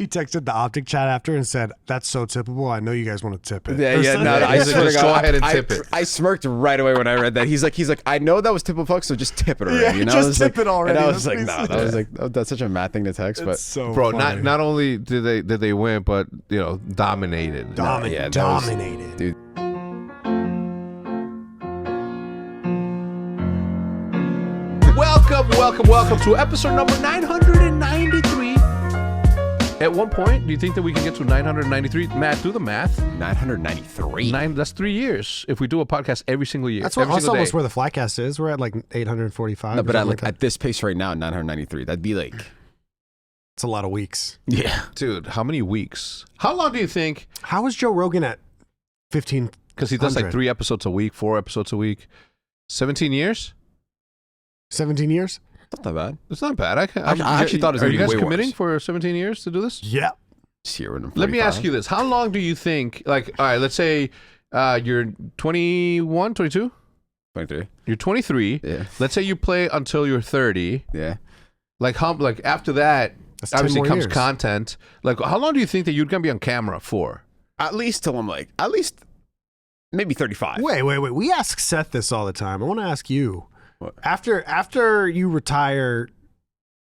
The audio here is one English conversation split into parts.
He texted the OpTic chat after and said, "That's so tippable. I know you guys want to tip it." I swear to God, go ahead and tip it. I smirked right away when I read that. He's like, I know that was tippable, fuck, so just tip it already. Yeah, you know? just tip it already. And I was like, no, that was like, that's such a mad thing to text. But so bro, funny. not only did they win, but dominated. Dominated. Dude. Welcome to episode number 993. At one point, do you think that we can get to 993? Matt, do the math. 993. That's 3 years if we do a podcast every single year. That's almost where the Flycast is. We're at like 845. No, but at this pace right now, 993. That'd be like... It's a lot of weeks. Yeah. Dude, how many weeks? How long do you think? How is Joe Rogan at 15? Because he does like 3 episodes a week, 4 episodes a week. 17 years? 17 years? Not that bad. It's not bad. I actually thought it was Are going you to be guys way committing worse. for 17 years to do this? Yeah. Let me ask you this. How long do you think, all right, let's say you're 21, 22? 23. You're 23. Yeah. Let's say you play until you're 30. Yeah. Like after that, That's 10 obviously more comes years. content. Like, how long do you think that you're going to be on camera for? At least till I'm like, maybe 35. Wait. We ask Seth this all the time. I want to ask you. What? After you retire,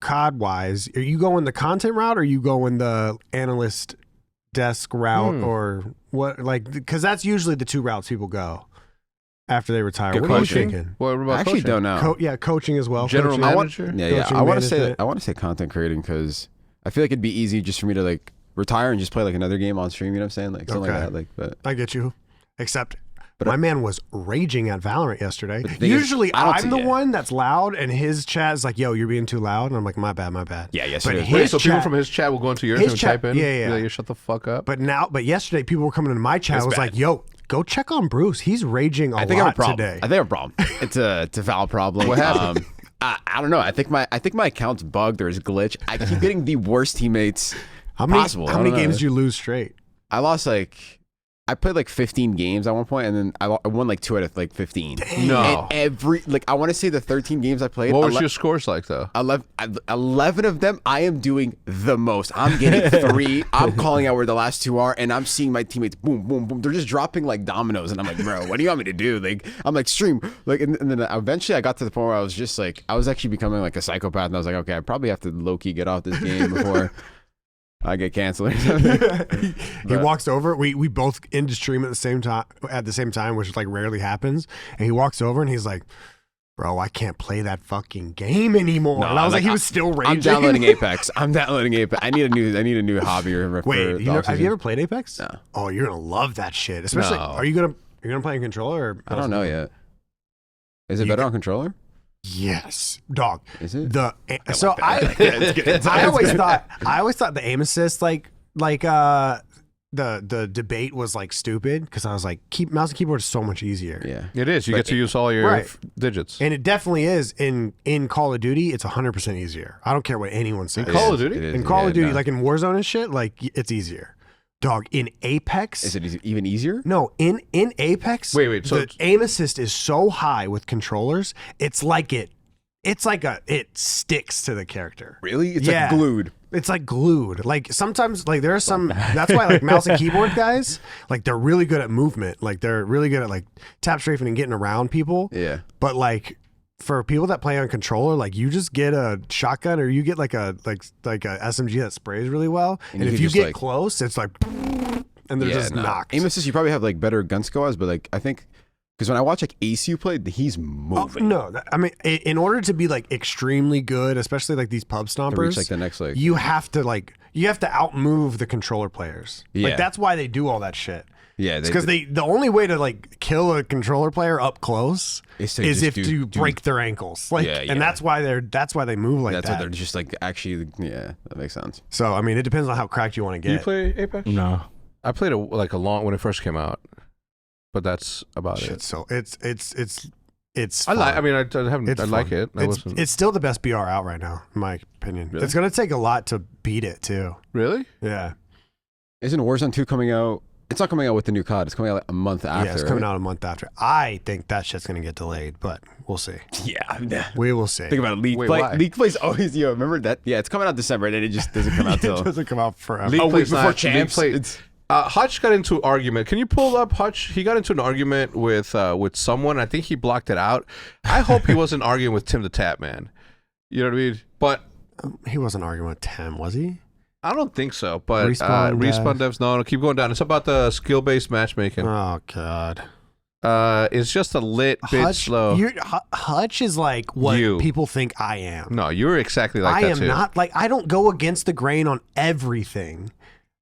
COD-wise, are you going the content route or are you going the analyst desk route or what? Like, because that's usually the 2 routes people go after they retire. Good What are you coaching. thinking? What about I actually coaching? don't know. Coaching as well. General Coaching. manager? Yeah. Coaching I want to management. say content creating because I feel like it'd be easy just for me to like retire and just play like another game on stream. You know what I'm saying? Like something Okay. like that. Like, but I get you. Except But my man was raging at Valorant yesterday. But the thing is, Usually I don't I'm see the it. one that's loud and his chat is like, "Yo, you're being too loud." And I'm like, my bad. yeah, yes, But it is. his Wait, so people chat- from his chat will go into yours his and chat- type in? yeah. You shut the fuck up. But yesterday people were coming into my chat. It's I was bad. like, "Yo, go check on Bruce. He's raging a I think I have a lot problem. today." I think I have a problem. It's a Val problem. What happened? I don't know. I think my account's bugged or is glitch. I keep getting the worst teammates How many possible. how I many don't know. games did you lose straight? I lost I played like 15 games at one point, and then I won like 2 out of like 15. No. And I want to say the 13 games I played. What was your scores like, though? 11 of them, I am doing the most. I'm getting 3. I'm calling out where the last 2 are, and I'm seeing my teammates boom, boom, boom. They're just dropping like dominoes, and I'm like, bro, what do you want me to do? Like, I'm like, stream. Like, and then eventually I got to the point where I was just like, I was actually becoming like a psychopath, and I was like, okay, I probably have to low-key get off this game before I get canceled or something. He walks over. We both into stream at the same time, which like rarely happens. And he walks over and he's like, "Bro, I can't play that fucking game anymore." No, and I was like, he I'm- was still raging. I'm downloading Apex. I need a new hobby or Wait, have you ever played Apex? No. Oh, you're gonna love that shit. Especially, No. are you gonna play in controller? Or I don't know yet. Is it better on controller? Yes, dog. Is it? I always thought the aim assist the debate was like stupid because I was like, mouse and keyboard is so much easier. Yeah. It is. You get to use all your Right. digits. And it definitely is in Call of Duty. It's 100% easier. I don't care what anyone says. Call of Duty? It is, In Call of Duty, no. like in Warzone and shit, like it's easier. Dog, in Apex. Is it even easier? No, in Apex. Wait, so the aim assist is so high with controllers. It sticks to the character. Really? It's Yeah. like glued. It's like glued. Like sometimes, like there are some. That's why like mouse and keyboard guys, like they're really good at movement. Like they're really good at like tap strafing and getting around people. Yeah. But like for people that play on controller, like you just get a shotgun or you get like a SMG that sprays really well, And and you if can you just, get like- close, it's like, and they're just knocked. Aim assist, you probably have like better gun skill wise, but like I think because when I watch like ACU play, he's moving. No, I mean, in order to be like extremely good, especially like these pub To reach stompers, like the next like you have to outmove the controller players. Yeah. Like that's why they do all that shit. yeah, Because the only way to like kill a controller player up close Is to is just if do- you break their ankles. Like, Yeah, yeah. and that's why they move like that's that. what they're just like actually. Yeah, that makes sense. So I mean, it depends on how cracked you want to Do you get. play Apex? No. I played a long when it first came out, but that's about Shit, it. so it's I fun. like. I mean, I haven't. It's I like fun. it. I It's, wasn't it's still the best BR out right now, in my opinion. Really? It's gonna take a lot to beat it too. really. Yeah. Isn't Warzone 2 coming out It's not coming out with the new COD. It's coming out like a month after. Yeah, it's coming out a month after. I think that shit's going to get delayed, but we'll see. Yeah. We will see. Think about it. League play. Why? League play's always, remember that? Yeah, it's coming out December, and then it just doesn't come out till. It doesn't come out forever. League plays before not- champs. League play- Hutch got into an argument. Can you pull up Hutch? He got into an argument with someone. I think he blocked it out. I hope he wasn't arguing with Tim the Tap Man. You know what I mean? But He wasn't arguing with Tim, was he? I don't think so. But Respawn Respawn devs, no, keep going down. It's about the skill-based matchmaking. Oh, God. It's just a lit bit slow. Hutch is like what You. people think I am. No, you're exactly like I that am too. not like, I don't go against the grain on everything.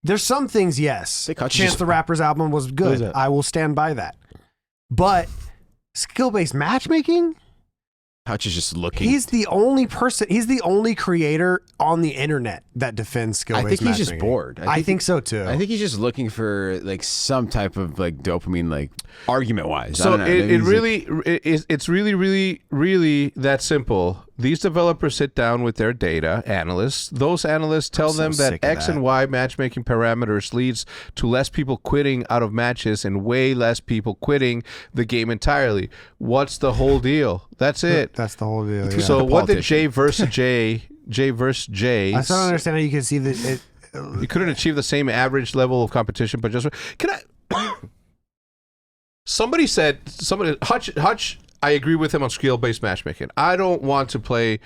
There's some things, yes. think Hutch Chance just- the Rapper's album was good. that? I will stand by that. But skill-based matchmaking, Hutch is just looking. he's the only person, he's the only creator on the internet that defends I skill-based think he's just matchmaking. bored. I think so too. I think he's just looking for like some type of like dopamine, like argument wise. So it's really that simple. These developers sit down with their data analysts. Those analysts tell so them that sick of X that. and Y matchmaking parameters leads to less people quitting out of matches and way less people quitting the game entirely. What's the whole deal? That's it. That's the whole deal. Yeah. So the what did politician. J versus J? I still don't understand how you can see that. You couldn't achieve the same average level of competition, but just can I? Somebody Hutch. I agree with him on skill-based matchmaking. I don't want to play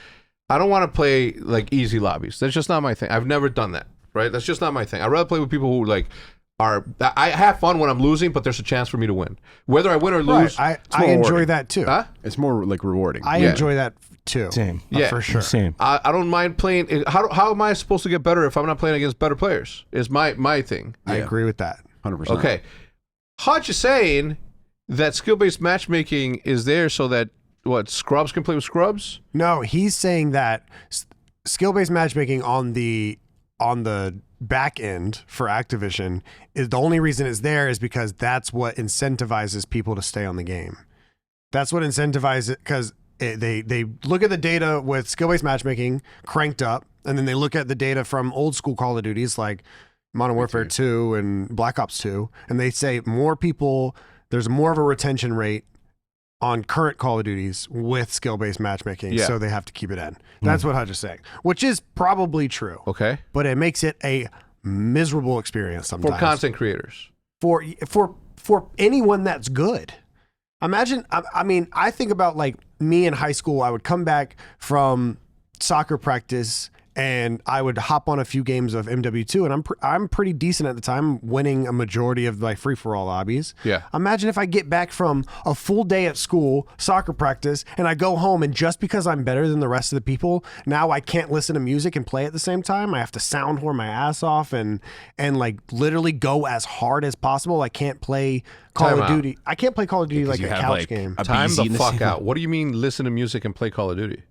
like easy lobbies. That's just not my thing. I've never done that. Right? That's just not my thing. I'd rather play with people who like are. I have fun when I'm losing, but there's a chance for me to win. Whether I win or lose, I it's more enjoy rewarding. that too. Huh? it's more like rewarding. I Yeah. enjoy that too. Same. Yeah. for sure. Same. I don't mind playing. How am I supposed to get better if I'm not playing against better players? Is my thing. I agree with that. 100%. Okay. Hutch is saying that skill-based matchmaking is there so that scrubs can play with scrubs? No, he's saying that skill-based matchmaking on the back end for Activision is the only reason it's there is because that's what incentivizes people to stay on the game. That's what incentivizes it because they look at the data with skill-based matchmaking cranked up, and then they look at the data from old school Call of Duties like Modern Warfare 2 and Black Ops 2, and they say there's more of a retention rate on current Call of Duties with skill-based matchmaking, Yeah. so they have to keep it in. That's what Hutch is saying, which is probably true, Okay. but it makes it a miserable experience sometimes. For content creators. For anyone that's good. Imagine, I mean, I think about like me in high school, I would come back from soccer practice and I would hop on a few games of MW2, and I'm pretty decent at the time, winning a majority of my free-for-all lobbies. Yeah. Imagine if I get back from a full day at school, soccer practice, and I go home, and just because I'm better than the rest of the people, now I can't listen to music and play at the same time. I have to sound whore my ass off and like literally go as hard as possible. I can't play Call Time of out. Duty. I can't play Call of Duty like you a have, couch like, game. a Time BZ the in the fuck same- out. What do you mean listen to music and play Call of Duty?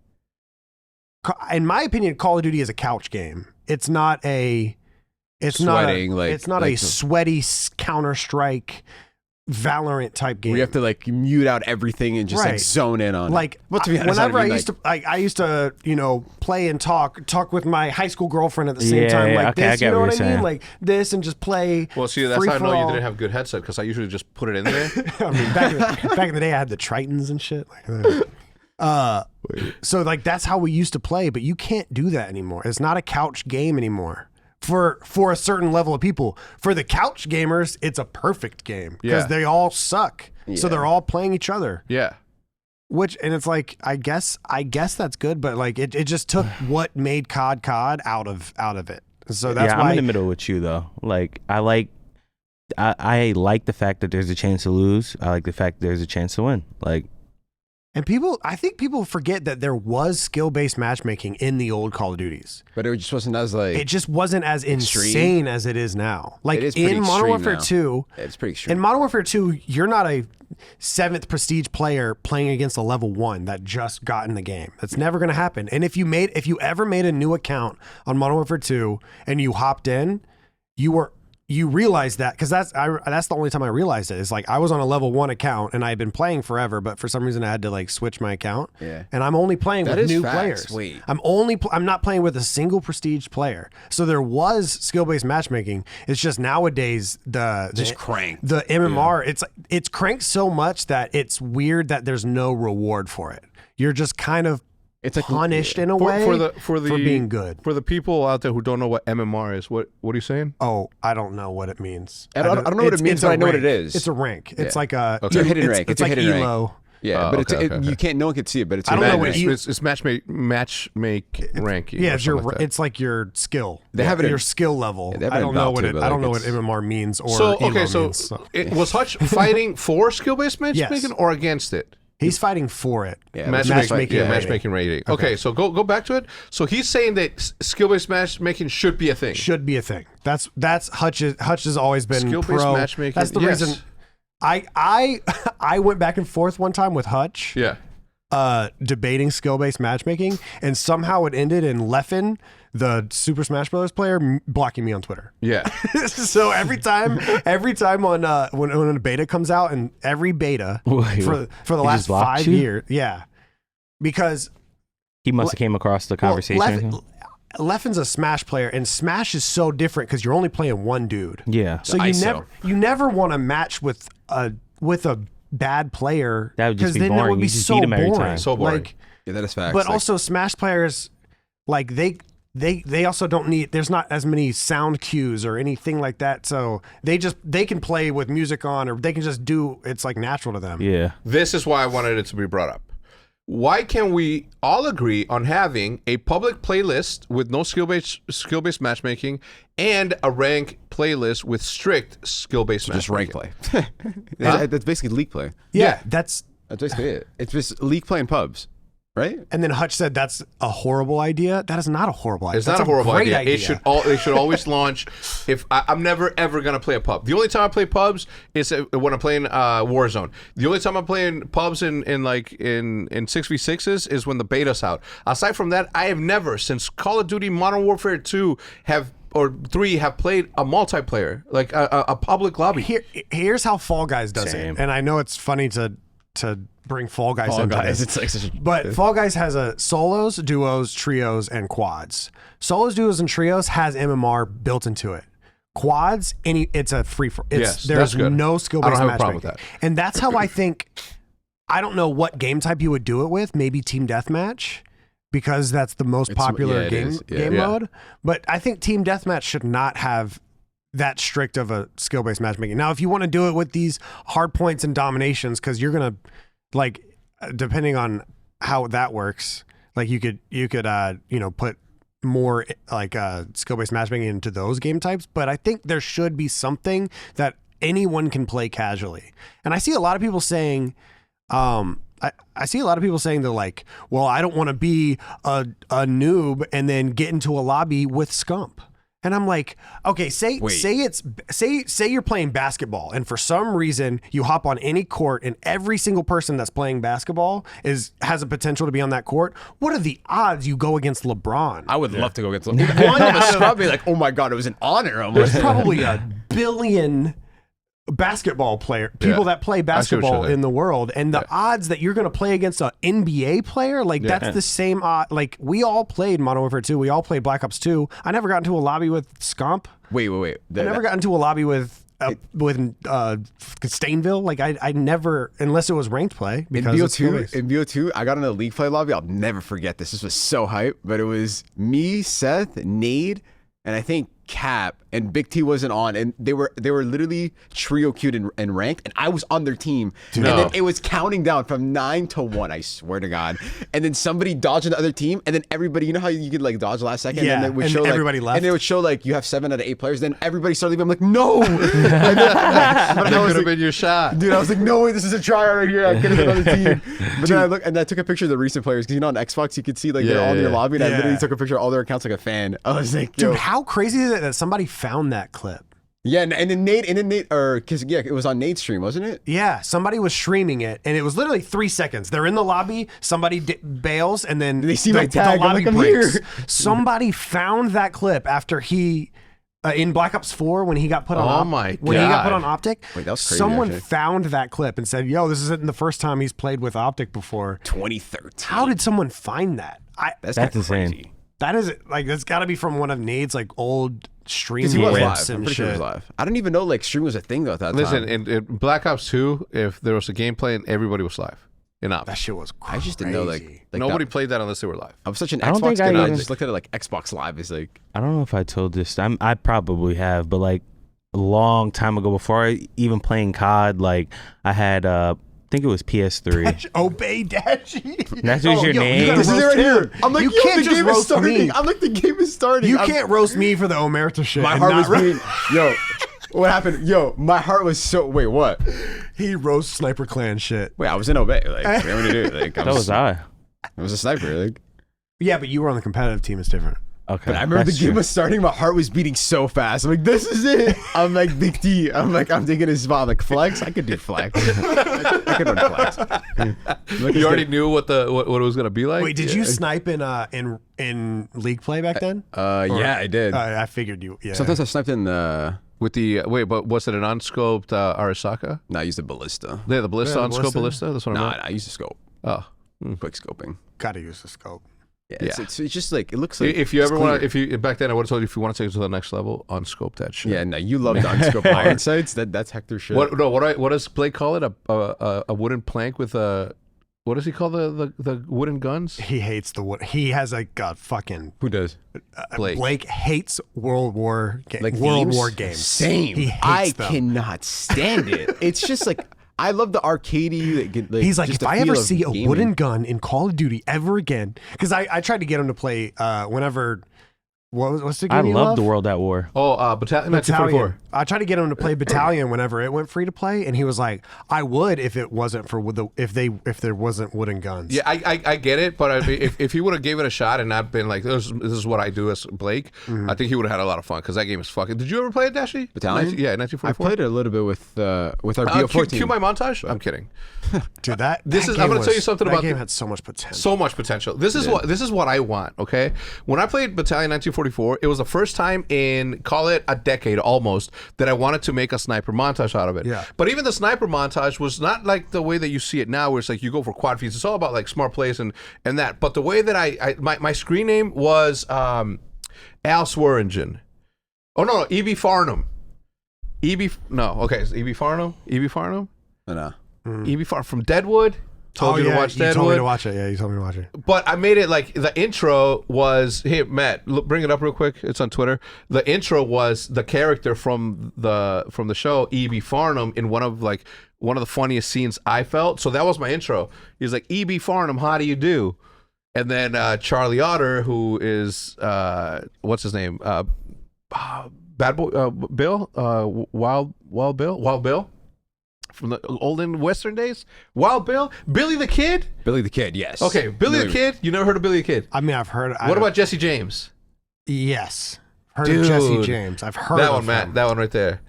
In my opinion, Call of Duty is a couch game. It's not a. It's Sweating, not. like- It's not like a the- sweaty Counter Strike, Valorant type game. Where you have to like mute out everything and just like Right. zone in on. Like, it. Well, to be honest, whenever I mean, used to, I used to, play and talk with my high school girlfriend at the same time, like okay, I this. get You know what what I you're mean? saying. Like this, and just play. Well, see, that's how I know you free-for-all. didn't have a good headset because I usually just put it in there. I mean, back in the day, I had the Tritons and shit. So like that's how we used to play, but you can't do that anymore. It's not a couch game anymore. For a certain level of people, for the couch gamers, it's a perfect game because Yeah. they all suck. So Yeah. they're all playing each other. Yeah. And it's like I guess that's good, but like it just took what made COD out of it. So that's yeah, why I'm in the middle with you though. Like I like the fact that there's a chance to lose. I like the fact that there's a chance to win. Like, and I think people forget that there was skill-based matchmaking in the old Call of Duties. but it just wasn't as like. It just wasn't as Extreme. insane as it is now. Like It is pretty in Modern extreme Warfare now. 2, It's pretty extreme. in Modern Warfare 2, you're not a 7th prestige player playing against a level 1 that just got in the game. That's never going to happen. And if you ever made a new account on Modern Warfare 2 and you hopped in, you were you realize that because that's the only time I realized it. It's like I was on a level 1 account and I had been playing forever, but for some reason I had to like switch my account. Yeah. And I'm only playing That with is new facts. players. Wait. I'm not playing with a single prestige player. So there was skill-based matchmaking. It's just nowadays Just cranked. the MMR. It's cranked so much that it's weird that there's no reward for it. You're just kind of It's like punished in a way for being good. For the people out there who don't know what MMR is, what are you saying? Oh, I don't know what it means. I don't know what it means, but I know what it is. It's a rank. It's like a It's a hidden rank. It's a like hidden rank. ELO. Yeah, Oh, but okay. you can't. No one can see it, but it's. I don't know what It's matchmake ranking. Yeah, or it's something like that. it's like your skill. They have it in- your skill level. they have it I in don't know Valve what too, it. but I don't like know what it's- MMR means or So ELO okay, so means. was Hutch fighting for skill-based matchmaking Yes. or against it? He's fighting for it. Yeah, Matchmaking rating. matchmaking rating. Okay, so go back to it. So he's saying that skill-based matchmaking should be a thing. Should be a thing. That's Hutch has always been Skill-based pro. matchmaking, That's the yes. reason. I went back and forth one time with Hutch. Yeah. Debating skill-based matchmaking, and somehow it ended in Leffen, the Super Smash Bros. Player, blocking me on Twitter. Yeah. So every time on when a beta comes out, and every beta Wait, for the he last just blocked 5 you? years, yeah, because He must have came across the conversation. Leffen's a Smash player, and Smash is so different because you're only playing one dude. Yeah. So you ISO. never want to match with a bad player. That would just 'cause be then boring. That would You be just so beat him every boring. time. So boring. Like, Yeah, that is facts. but Like, also Smash players, like they also don't need. There's not as many sound cues or anything like that. So they can play with music on, or they can just do. It's like natural to them. Yeah. This is why I wanted it to be brought up. Why can't we all agree on having a public playlist with no skill-based matchmaking and a rank playlist with strict skill-based just rank matchmaking? play. That's basically league play. Yeah, that's. That's basically it. It's just league play in pubs, right? And then Hutch said that's a horrible idea. That is not a horrible idea. It's That's not a horrible great idea. It should always launch. If I'm never ever gonna play a pub. The only time I play pubs is when I'm playing Warzone. The only time I'm playing pubs in 6v6s is when the beta's out. Aside from that, I have never since Call of Duty Modern Warfare 2 have played a multiplayer, like a public lobby. Here's how Fall Guys does Same. it, and I know it's funny to bring Fall Guys into this. It's like such a. But Fall Guys has a solos, duos, trios, and quads. Solos, duos, and trios has MMR built into it. Quads, it's a free for. Yes, There's that's good. no I skill-based don't have a matchmaking. problem with And that's how I think. I don't know what game type you would do it with. Maybe Team Deathmatch, because that's the most popular it game is. Yeah. game Yeah. mode. But I think Team Deathmatch should not have that strict of a skill-based matchmaking. Now, if you want to do it with these hard points and dominations, because you're gonna like, depending on how that works, like you could put more like skill-based matchmaking into those game types. But I think there should be something that anyone can play casually. And I see a lot of people saying, I see a lot of people saying they're like, well, I don't want to be a noob and then get into a lobby with Scump. And I'm like, okay, say you're playing basketball, and for some reason you hop on any court, and every single person that's playing basketball has a potential to be on that court. What are the odds you go against LeBron? I would love to go against. One out of Scrub, be like, oh my god, it was an honor. Almost. There's probably a billion basketball people that play basketball in the world, and the odds that you're going to play against an NBA player, like that's the same odd. Like we all played Modern Warfare 2, we all played Black Ops 2. I never got into a lobby with Scump. Wait. I never got into a lobby with Stainville. Like I never, unless it was ranked play. Because in BO2, I got in a league play lobby. I'll never forget this. This was so hype, but it was me, Seth, Nade, and I think Cap, and Big T wasn't on, and they were literally trio queued and ranked, and I was on their team. And then it was counting down from 9 to 1, I swear to God. And then somebody dodged on the other team, and then everybody, you know how you could like dodge last second? Yeah, and then it would and show everybody left. And it would show like you have 7 out of 8 players, then everybody started leaving. I'm like, no! That could have been your shot. Dude, I was like, no way, this is a tryout right here. I could have been on the team. But then I looked, and I took a picture of the recent players, because you know on Xbox you could see like they're all in your lobby, and I literally took a picture of all their accounts like a fan. I was like, yo. Dude, how crazy is it that somebody found that clip? Yeah, and then Nate, because it was on Nate's stream, wasn't it? Yeah, somebody was streaming it, and it was literally 3 seconds. They're in the lobby, somebody bails, and then They see my tag, the lobby I'm like, I'm breaks. here. Somebody found that clip after he In Black Ops 4, when he got put on, he got put on OpTic, Wait, that was crazy, someone actually. found that clip and said, "Yo, this isn't the first time he's played with OpTic before." 2013. How did someone find that? That's That's crazy. insane. That is like that's got to be from one of Nade's like old stream Because he was rips live. I'm and pretty sure he was shit. live. I didn't even know like stream was a thing though at that Listen, time. in Black Ops 2, if there was a gameplay and everybody was live in ops. That shit was crazy. I just didn't know like Nobody that, played that unless they were live. I was such an I don't Xbox think I kid. I even- just looked at it like Xbox Live is like I don't know if I told this. I probably have, but like a long time ago, before I even playing COD, like I had I think it was PS3. Obey Dashy. That's just your name? You gotta this is roast right here. him. I'm like, you yo, can't the just game is roast starting. me. I'm like, the game is starting. You can't roast me for the Omerta shit. My and heart not was beating. Yo, what happened? Yo, my heart was so. Wait, what? He roast Sniper Clan shit. Wait, I was in Obey. Like, what do you want me to do? Like, That was I. I was a sniper. Like, Yeah, but you were on the competitive team. It's different. Okay. but I remember the that's game true. was starting. My heart was beating so fast. I'm like, this is it. I'm like, Big D. I'm taking his spot. I'm like, flex. I could do flex. I could run flex. Look, You already knew what it was gonna be like. Wait, did you snipe in league play back then? Yeah, I did. I figured you. Yeah. Sometimes I sniped in the. with the but was it an unscoped Arasaka? No, I used the ballista. Yeah, the ballista, Yeah, the unscoped ballista. That's what I Nah, meant. I used the scope. Oh. Quick scoping. Gotta use the scope. Yeah, Yeah. It's just like it looks like. If you it's ever want, clear. back then I would have told you if you want to take it to the next level, unscope that shit. Yeah, no, you love the unscope iron sights. That's Hector shit. What does Blake call it? A wooden plank with a what does he call the wooden guns? He hates the wood. He has like fucking Who does? Blake. hates World War Like World themes? War games. Same. He hates I them. cannot stand it. It's just like I love the arcadey. Like, He's like, just if the I ever feel of see a gaming. wooden gun in Call of Duty ever again, because I tried to get him to play whenever. What's the game I you love love? the World at War. Oh, Battalion 1944. Battalion. I tried to get him to play Battalion whenever it went free to play, and he was like, "I would if it wasn't for if there wasn't wooden guns." Yeah, I get it, but I mean, if he would have gave it a shot and not been like, this is what I do as Blake, I think he would have had a lot of fun because that game is fucking. Did you ever play it, Dashy? Battalion? Yeah, I 1944. played it a little bit with our BO4 team. Cue my montage. I'm kidding. dude, I'm game gonna tell you something that about game the- had so much potential. So much potential. This is what I want. Okay, when I played Battalion 1944, it was the first time in call it a decade almost that I wanted to make a sniper montage out of it. Yeah. But even the sniper montage was not like the way that you see it now, where it's like you go for quad feeds. It's all about like smart plays and that. But the way that my screen name was Al Swearingen. Oh no, E.B. Farnham. It's E.B. Farnham. E.B. Farnham. No. E.B. Farnham from Deadwood. Told you to watch you Deadwood. told me to watch it. Yeah, you told me to watch it. But I made it like the intro was here, Matt. Look, bring it up real quick. It's on Twitter. The intro was the character from the show, E.B. Farnham, in one of the funniest scenes I felt. So that was my intro. He's like, E.B. Farnham, how do you do? And then Charlie Otter, who is what's his name? Bad Boy Bill, Wild Bill. From the olden Western days, Wild Bill, Billy the Kid. Billy the Kid, yes. Okay, Billy the Kid. You never heard of Billy the Kid? I mean, I've heard. What about Jesse James? Yes, heard Dude. of Jesse James. I've heard That of one, Matt. him. That one right there.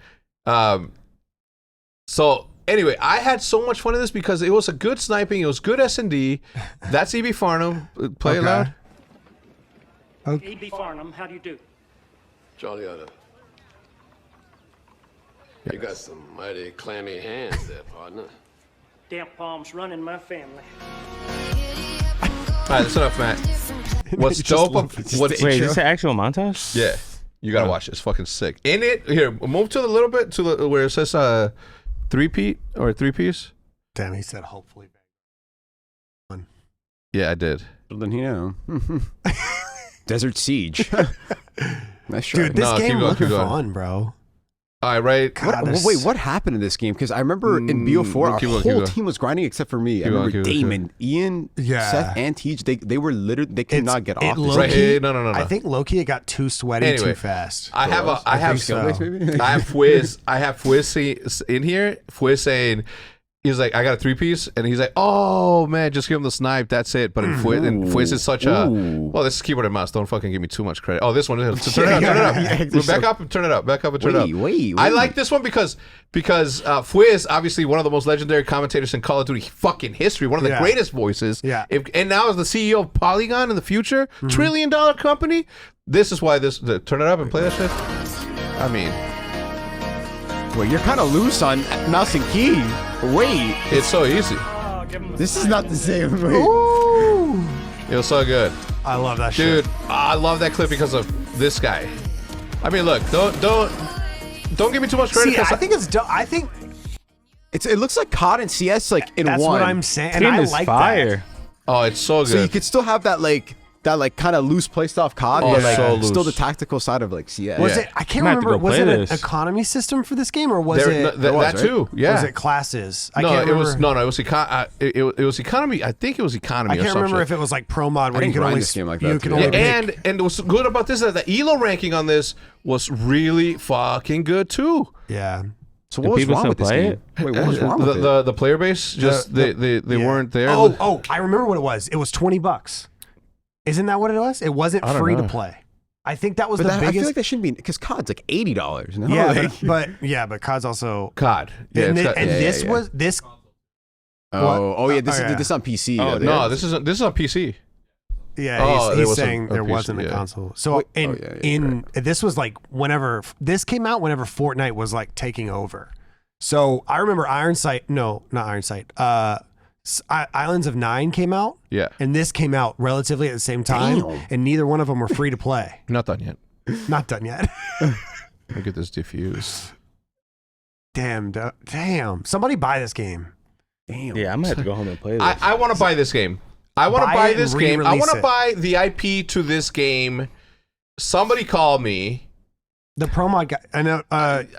So anyway, I had so much fun in this because it was a good sniping. It was good S&D. That's E.B. Farnham. Play it Okay. loud. E.B. Farnham, how do you do? Charlie Otter. You got some mighty clammy hands there, partner. Damp palms running my family. All right, that's enough, Matt. What's Just dope? love it. What's Wait, is this an actual montage? Yeah, you gotta watch it. It's fucking sick. In it, here, move to a little bit to the where it says three-peat or three-piece. Damn, he said hopefully. Yeah, I did. Well, then you know. Desert Siege. Nice try. Dude, this No, keep game going, looked keep going. fun, bro. All right, right. God, Wait, what happened in this game? Because I remember in BO4, our keep going, keep whole going. team was grinding except for me. I Keep going, remember keep going, Damon, Ian, Yeah. Seth, and Teej. They were literally they could not get off. this Right, game. hey, no. I think Loki got too sweaty Anyway, too fast. I have skill so. base, maybe? I have Fwiz in here. Fwiz saying, he's like, I got a three-piece, and he's like, oh man, just give him the snipe. That's it. But Fwiz is such a well. This is keyboard and mouse. Don't fucking give me too much credit. Oh, this one. Turn it up. Back up and turn it up. Back up and turn it up. Wait. I like this one because Fwiz, obviously one of the most legendary commentators in Call of Duty fucking history, one of the Yeah. greatest voices. Yeah. And now is the CEO of Polygon in the future, $1 trillion company. This is why turn it up and play that shit. I mean, Well, you're kind of loose on mouse and key. Wait, it's so easy. Oh, give him a this is sign. not the same. Wait. It was so good. I love that shit. Dude, I love that clip because of this guy. I mean, look, don't give me too much credit. See, 'cause I think it's I think It looks like COD and CS like in that's one. what I'm saying. And Team I is like fire. Oh, it's so good. So you could still have that kind of loose playstyle of COD, Oh, but like so still loose. the tactical side of like CS. Was Yeah. it? I can't I'm gonna have to remember. go Was play it this. an economy system for this game, or was There- it? that was, right? too. Yeah. Was it classes? I no, can't it was remember. no, it was it was economy. I think it was economy. I can't or some remember shit. if it was like pro mod where I you didn't could grind only this game like you that, could too. only Yeah, pick- and what's good about this is that the elo ranking on this was really fucking good too. yeah. So Do what was people wrong still with this play game? it? Wait, what was wrong with it? The player base just they Yeah. weren't there. Oh, I remember what it was. It was $20. Isn't that what it was? It wasn't I don't free to know. play. I think that was But the I biggest. feel like that shouldn't be because COD's like $80. No? yeah, Like- but COD's also. COD. Yeah, and it's thi- got- and yeah, this yeah. was this. oh yeah, this Oh, yeah. is on PC. Oh no, this is on PC. Yeah, Oh, there he's wasn't saying a there piece- wasn't a yeah. console. So Wait, in this was like whenever this came out, whenever Fortnite was like taking over. So I remember not Iron Sight. Islands of Nine came out, Yeah, and this came out relatively at the same time, Damn. and neither one of them were free to play. not done yet. Not done yet. Look at this diffuse. Damn! Somebody buy this game. Damn. Yeah, I'm gonna have to go home and play this. I want to buy this game. I want to Buy buy it and this game. I re-release want to it. buy the IP to this game. Somebody call me. The promo guy. I know.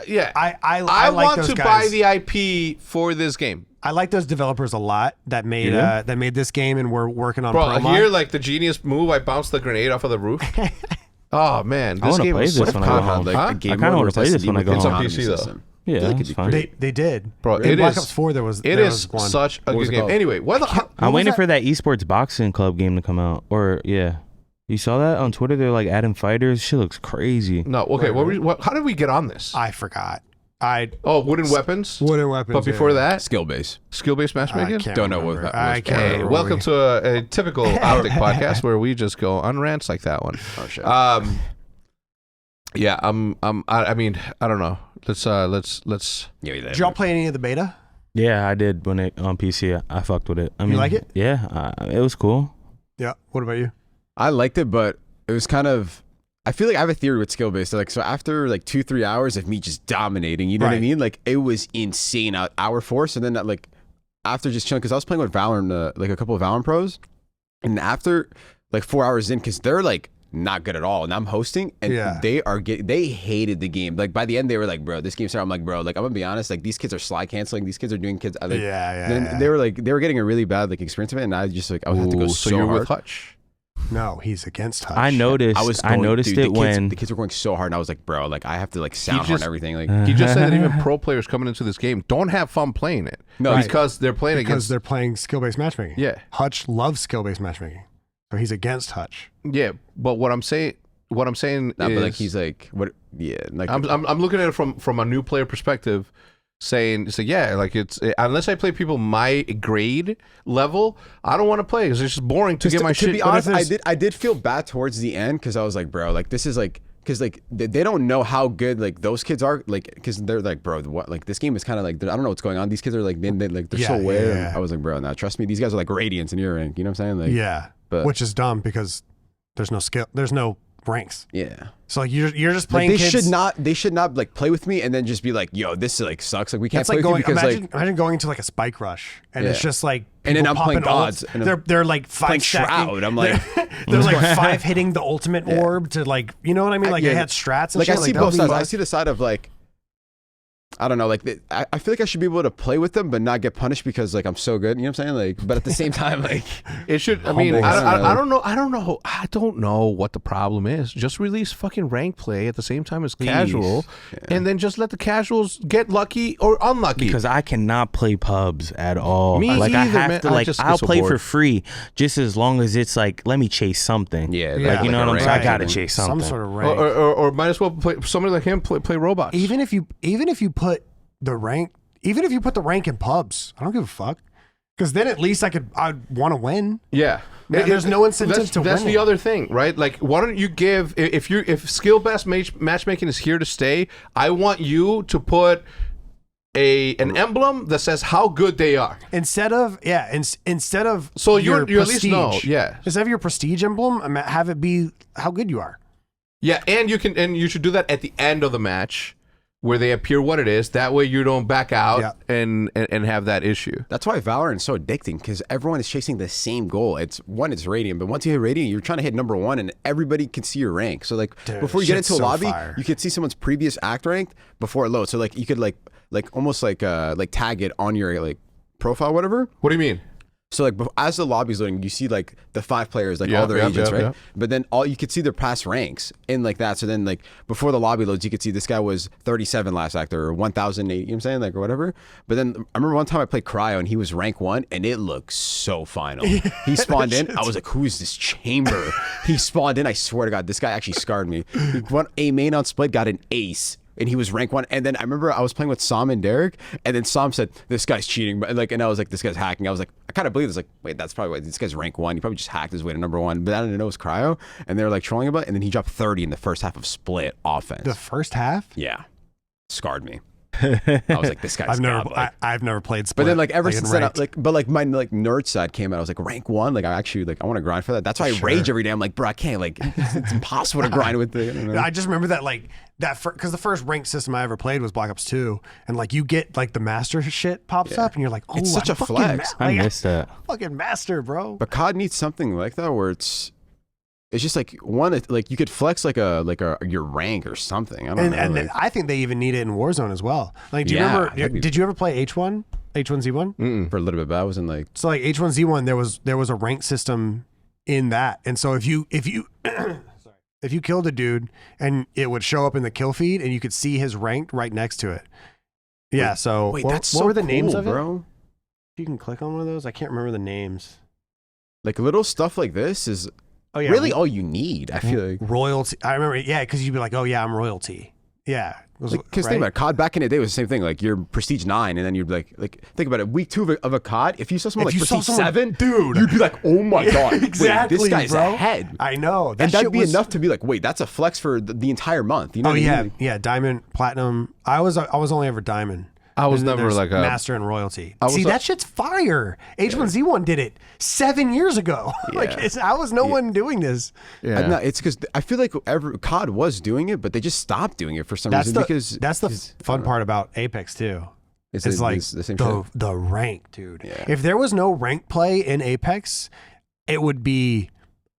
Yeah, I like want those to guys. buy the IP for this game. I like those developers a lot that made You do? that made this game and were working on Bro, promo. here, like the genius move, I bounced the grenade off of the roof. Oh man, I this wanna game play was this so when I go fun. home. Like Huh? a game I kinda mode wanna where play it's this when I go it's home. on It's on PC PC though. system. Yeah, I feel like that's it'd be fine. pretty- They did. Bro, In it Black is- Ops 4 there was It there is was one. such a What was good it game. called? Anyway, what the I'm waiting that? for that esports boxing club game to come out. Or yeah, you saw that on Twitter? They're like adding fighters. Shit looks crazy. No, okay. How did we get on this? I forgot. Wooden weapons. Wooden weapons. But before that, Skill base. skill-based I matchmaking. can't Don't know what remember. that was. I can't Hey, remember. welcome to a typical OpTic podcast where we just go on rants like that one. Oh shit. Yeah, I mean, I don't know. Let's. Yeah, Did y'all play any of the beta? Yeah, I did when it on PC. I fucked with it. I mean, like it? Yeah, it was cool. Yeah. What about you? I liked it, but it was kind of. I feel like I have a theory with skill based. Like, so after like 2-3 hours of me just dominating, you know what I Right. mean? Like, it was insane. Hour 4, so then like after just chilling, because I was playing with Valorant, like a couple of Valorant pros, and after like 4 hours in, because they're like not good at all, and I'm hosting, and Yeah. they hated the game. Like by the end, they were like, "Bro, this game started." I'm like, "Bro, like I'm gonna be honest, like these kids are slide canceling. These kids are doing kids." Like, Yeah. Then they were getting a really bad like experience of it, and I just like I would have to go Ooh, so you're hard. with Hutch. No, he's against Hutch. I noticed. I noticed dude, it when the kids were going so hard, and I was like, bro, like I have to like sound hard just- and everything. Like, He just said that even pro players coming into this game don't have fun playing it. No, because they're playing because against. they're playing skill-based matchmaking. Yeah, Hutch loves skill-based matchmaking, so he's against Hutch. yeah. But what I'm saying nah, is, but like he's like, what? Yeah, like I'm looking at it from a new player perspective, saying it's like yeah, like unless I play people my grade level, I don't want to play because it's just boring to get my to shit. be but if honest, there's- I did feel bad towards the end because I was like, bro, like this is like. Because like they don't know how good like those kids are, like because they're like, bro, what, like this game is kind of like I don't know what's going on. These kids are like they're Yeah, so aware. yeah. And I was like, bro, now trust me, these guys are like radiants in your rank. You know what I'm saying? Like, Yeah, but- which is dumb because there's no skill, there's no ranks. yeah. So like you're just Like, playing. they kids. should not like play with me and then just be like, yo, this like sucks. Like we can't It's play like with going. you because Imagine, like imagine going into like a spike rush, and it's Yeah. just like. And then people I'm playing popping gods, ults. and I'm They're like playing five stacking. Shroud. I'm like, There's like 5 hitting the ultimate orb to like, you know what I mean? Like yeah. they had strats and like shit. I see that would both be sides. fun. I see the side of like, I don't know, like I feel like I should be able to play with them but not get punished because like I'm so good. You know what I'm saying? Like, but at the same time, like It should. I mean, Humble. I don't know. I don't know what the problem is. Just release fucking rank play at the same time as casual, and then just let the casuals get lucky or unlucky. because I cannot play pubs at all. Me like I either, have man. to I like just get I'll so play for bored. free just as long as it's like let me chase something. yeah, Like, you know what I'm a saying? I rank gotta thing. chase some something. sort of rank. or might as well play somebody like him play robots. Even if you put the rank in pubs, I don't give a fuck. Because then at least I'd want to win. Yeah. There's no incentive to win. That's the other thing, right? Like, why don't you give, if skill-based matchmaking is here to stay, I want you to put an emblem that says how good they are. Instead of so your you at least know, instead of your prestige emblem, have it be how good you are. Yeah, and you should do that at the end of the match, where they appear what it is. That way you don't back out and have that issue. That's why Valorant's so addicting, because everyone is chasing the same goal. It's Radiant, but once you hit Radiant, you're trying to hit number 1, and everybody can see your rank. So like before you get into a lobby, you could see someone's previous act rank before it loads. So like you could like almost like tag it on your like profile, whatever. What do you mean? So like as the lobby's loading, you see like the 5 players, like all their agents, right? But then you could see their past ranks in like that. So then like before the lobby loads, you could see this guy was 37 last act or 1008, you know what I'm saying? Like or whatever. But then I remember one time I played Cryo and he was rank 1 and it looked so final. He spawned in. I was like, who is this chamber? He spawned in. I swear to God, this guy actually scarred me. He won a main on split, got an ace. And he was rank 1. And then I remember I was playing with Sam and Derek, and then Sam said, "This guy's cheating." But like, and I was like, "This guy's hacking." I was like, I kind of believe this. Like, wait, that's probably why this guy's rank 1. He probably just hacked his way to number 1. But I didn't know it was Cryo, and they were like trolling about it. And then he dropped 30 in the first half of split offense. The first half? Yeah, scarred me. I was like, this guy's I've never played Split. But then like ever since then, my nerd side came out. I was like, rank 1. Like I actually I want to grind for that. That's why I rage every day. I'm like, bro, I can't. Like it's impossible to grind with the. I just remember that because the first ranked system I ever played was Black Ops 2, and like you get like the master shit pops up, and you're like, oh, it's such a flex. I missed that. Fucking master, bro. But COD needs something like that where it's just like one, like you could flex like your rank or something. I don't know. And I think they even need it in Warzone as well. Like, do you remember? Did you ever play H1Z1? For a little bit, but I wasn't like. So like H1Z1, there was a rank system in that, and so if you if you killed a dude and it would show up in the kill feed and you could see his rank right next to it. Yeah. So what were the names of it, bro? You can click on one of those. I can't remember the names. Like little stuff like this is. Oh, yeah. Really all you need, I feel like. Royalty. I remember, because you'd be like, oh, yeah, I'm royalty. Yeah. Because think about it, COD back in the day was the same thing. Like, you're Prestige 9, and then you'd be like think about it. Week 2 of a COD, if you saw someone like Prestige 7, dude, you'd be like, oh my God. Exactly, wait, this guy's ahead. I know. And that'd be enough to be like, wait, that's a flex for the entire month. You know what I mean? Yeah, Diamond, Platinum. I was only ever Diamond. I was never like a master and royalty. See, that shit's fire. H1Z1 did it 7 years ago. How was no one doing this? Yeah. No, it's because I feel like COD was doing it, but they just stopped doing it for some reason. That's the fun part about Apex too. It's like the same the rank, dude. Yeah. If there was no rank play in Apex, it would be,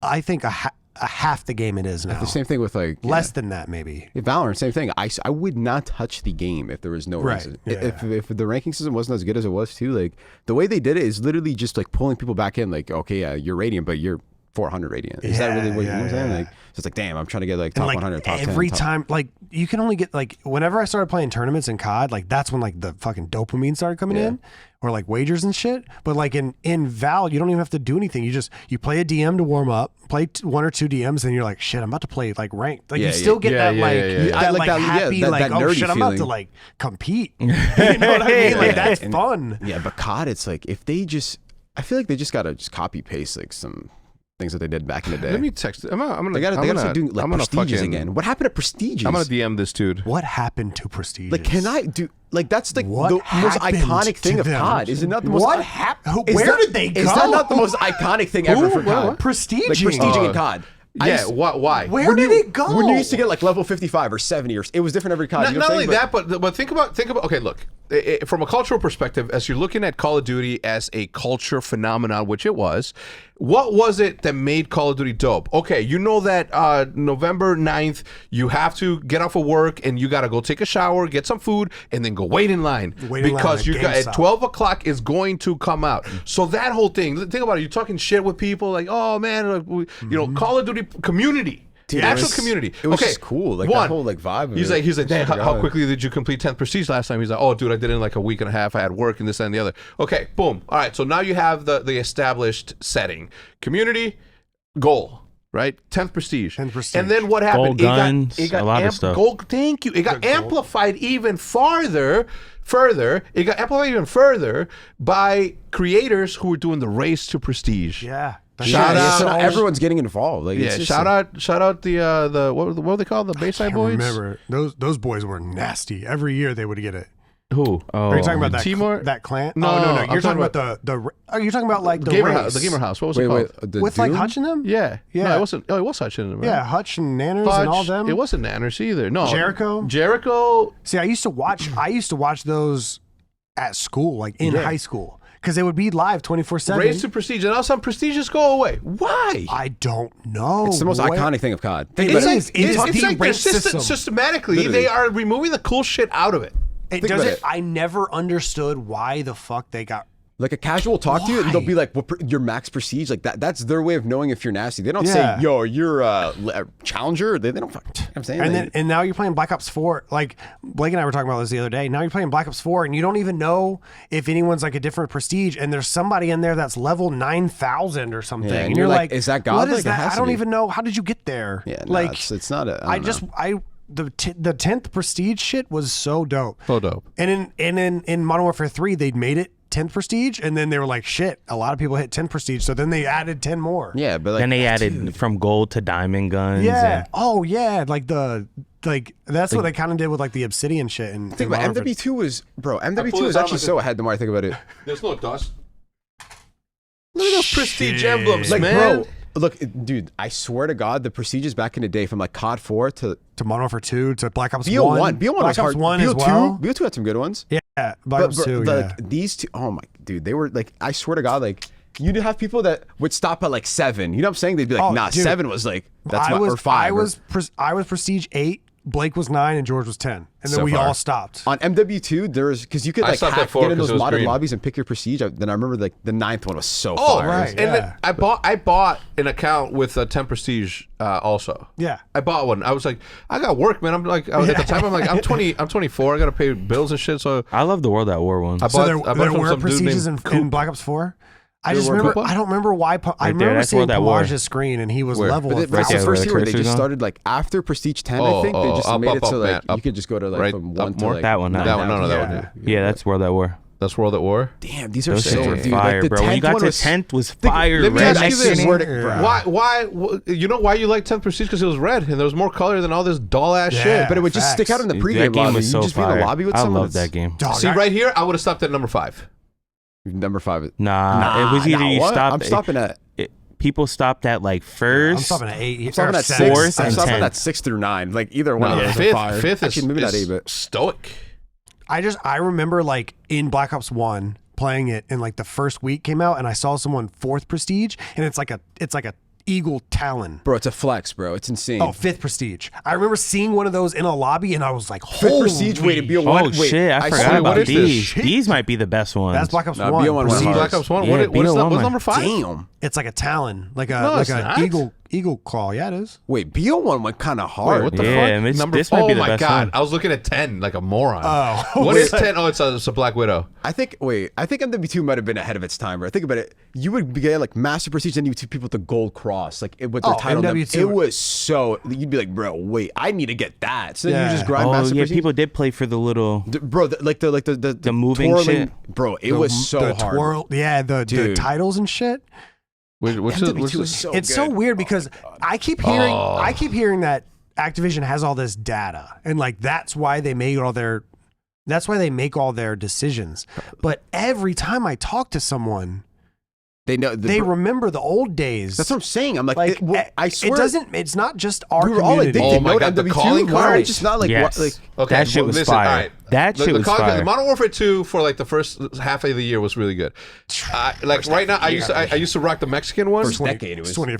I think, a half the game it is now. The same thing with like less than that, maybe. Valorant, same thing. I would not touch the game if there was no reason. If the ranking system wasn't as good as it was too, like the way they did it is literally just like pulling people back in. Like, okay, yeah, you're Radiant, but you're 400 Radiant. Is that really what you know what I'm saying? Like, it's like, damn, I'm trying to get like top 100, top 10. Every time, like, you can only get like, whenever I started playing tournaments in COD, like that's when like the fucking dopamine started coming in, or like wagers and shit. But like in Val, you don't even have to do anything. You play a DM to warm up, play 1 or 2 DMs, and you're like, shit, I'm about to play like ranked. Like you still get that happy, like, oh shit, I'm about to like compete. You know what I mean? Like that's fun. Yeah, but COD, it's like if they just, I feel like they just gotta just copy paste like some things that they did back in the day. Let me text. They gotta start doing like Prestiges again. What happened to Prestiges? I'm gonna DM this dude. What happened to Prestiges? Like, can I do? Like, that's like the most iconic thing of COD. Is it not the most? What happened? Where did they go? Is that not the most iconic thing ever for COD? Prestiging. Like prestiging in COD. Yeah, why? Where did it go? When you used to get like level 55 or 70, or it was different every COD. Not only that, but think about. Okay, look, from a cultural perspective, as you're looking at Call of Duty as a culture phenomenon, which it was. What was it that made Call of Duty dope? Okay, you know that November 9th, you have to get off of work and you got to go take a shower, get some food, and then go wait in line. Because you got at 12 o'clock is going to come out. So that whole thing, think about it. You're talking shit with people like, oh man, you know, Call of Duty community. Dude, actual community. It was just cool. Like that whole like vibe. He's like, damn, how quickly did you complete 10th Prestige last time? He's like, oh, dude, I did it in like a week and a half. I had work and this and the other. Okay, boom. All right, so now you have the established setting. Community, goal. right? 10th prestige. 10th prestige. And then what happened? Gold guns, a lot of stuff. Gold, thank you. It got amplified even further. It got amplified even further by creators who were doing the race to prestige. Yeah. Shout out! So everyone's getting involved. Like, Yeah, it's just shout out the what were they called? The Bayside Boys. Remember those boys were nasty. Every year they would get it. Who? Are you talking about that Timor? that clan? No, no. I'm You're talking talking about the. Are you talking about like the Gamer race? House, the Gamer House. What was it Wait, called? the with like Doom? Hutch and them? Yeah. Yeah. No, it wasn't. Oh, it was Hutch and them. Right? Yeah, Hutch and Nanners Hutch, and all them. It wasn't Nanners either. No. Jericho. See, I used to watch those at school, like in high school, because they would be live 24/7. Race to prestige, and all of a sudden prestiges go away. Why? I don't know. It's the most Where- iconic thing of COD. It Think about is. It is it's the like they're race system. systematically Literally. they are removing the cool shit out of it. It Think about doesn't. it. I never understood why the fuck they got. Like a casual talk to you, and they'll be like, your max prestige. Like that's their way of knowing if you're nasty. They don't Yeah. say, yo, you're a challenger. They don't fucking, you know what I'm saying? And now you're playing Black Ops 4. Like Blake and I were talking about this the other day. Now you're playing Black Ops 4, and you don't even know if anyone's like a different prestige. And there's somebody in there that's level 9,000 or something. Yeah, and you're like, is that God? What Like, is it that? has I to don't be. even know. How did you get there? yeah, no, like it's not a. the 10th prestige shit was so dope. So dope. And in Modern Warfare 3, they'd made it 10th prestige, and then they were like, shit, a lot of people hit 10 prestige, so then they added 10 more. Yeah, but like, Then they added from gold to diamond guns. Yeah. and- Oh yeah. That's what they kind of did with like the obsidian shit. And think about MW2 was MW2 pull was this out actually like so ahead. The more I think about it, There's no dust. Look at those prestige emblems, like man. look, dude, I swear to God, the prestiges back in the day, from like COD 4 to to Modern Warfare 2 to Black Ops BO1. 1. BO1 Black was hard. Ops 1 as BO2, well. BO2 had some good ones. Yeah. Black Ops 2. Yeah. Like these two, oh my, dude, they were like, I swear to God, like you'd have people that would stop at like 7. You know what I'm saying? They'd be like, Oh, nah, dude. 7 was like that's I my, was or 5. I was prestige 8. Blake was 9 and George was 10, and then So we far. all stopped. On MW2, there was because you could I like stopped at 4 get in 'cause those it was modded green. lobbies and pick your prestige. Then I remember like the 9th one was so Oh, fire. right. And Yeah. then I bought an account with 10 prestige also. Yeah. I bought one. I was like, I got work, man. I'm like, at the time, I'm like, I'm 24. I got to pay bills and shit. So I love the World at War ones. I So bought, there, I bought there from were some dude prestiges named in Black Ops 4. I just were remember. Koopa? I don't remember why. I Right remember there, that's seeing World at War. Pelage's screen, and he was Where? level. But of that's the there first where year the where they cursor's just on? started like after Prestige 10, I Oh, think they just up, made up, it so up, like man, up. you could just go to like Right, from up 1 to more? like That one, that one. No, that Yeah. one. Yeah, that's World at War. That's World at War. Damn, these are Those so shits were dude, fire, like, the bro. When you 10th got one to was 10th was fire. let me red ask you next this. to me. Why? You know why you like 10th prestige? Because it was red and there was more color than all this dull ass Yeah. shit. but it would just stick out in the Dude, pregame that game lobby. was You so just be in fire. the lobby with I someone. love that game. Dog, See, right here, I would have stopped at number 5. Number 5. Nah, it was either you what? stopped. I'm stopping at. People stopped at like first. I'm stopping at 8. I'm stopping at 6. Fourth I'm and stopping 10. at 6 through 9. Like either one of those are fire. Fifth Actually, maybe not is 8, but stoic. I remember like in Black Ops 1 playing it, and like the first week came out, and I saw someone 4th prestige, and it's like a eagle talon. bro, it's a flex, bro. It's insane. Oh, 5th prestige. I remember seeing one of those in a lobby, and I was like, 5th holy. prestige. Wait, it'd be a Oh 1. Wait, shit! I swear, forgot what about is these. this? These might be the best ones. That's Black Ops Nah, 1. BO1 was prestige. hard. Black Ops 1. Yeah, What is BO1 number 5? Damn. It's like a talon, like No, a it's not. eagle claw. Yeah, it is. Wait, BO1 went kind of hard. Wait, what the Yeah, fuck? it's- this might be the my best god! one. I was looking at 10 like a moron. Oh. What is 10? Oh, it's a Black Widow. I think MW2 might have been ahead of its time, bro. Think about it. You would get like Master Prestige, and you would see people with the gold cross, like with their Oh, title. MW2. It was so. You'd be like, bro, wait, I need to get that. So then Yeah. you just grind Oh Master yeah, Prestige. people did play for the little. Bro, the moving twirling, shit. bro. It was so the hard. twirl. Yeah, the Dude. titles and shit. What's MW2 the, was so It's good. so weird because I keep hearing that Activision has all this data, and like that's why they make all their decisions. But every time I talk to someone, They know. they remember the old days. That's what I'm saying. I'm like, I swear. it doesn't. It's not just our We were all community. addicted. Oh my no, God, the MW2, calling we're card? just not like Yes. what, like. Okay, That shit was listen, fire. all right. That shit was fire. Modern Warfare 2 for like the first half of the year was really good. Like right now, I used to rock the Mexican one. First decade, it was 20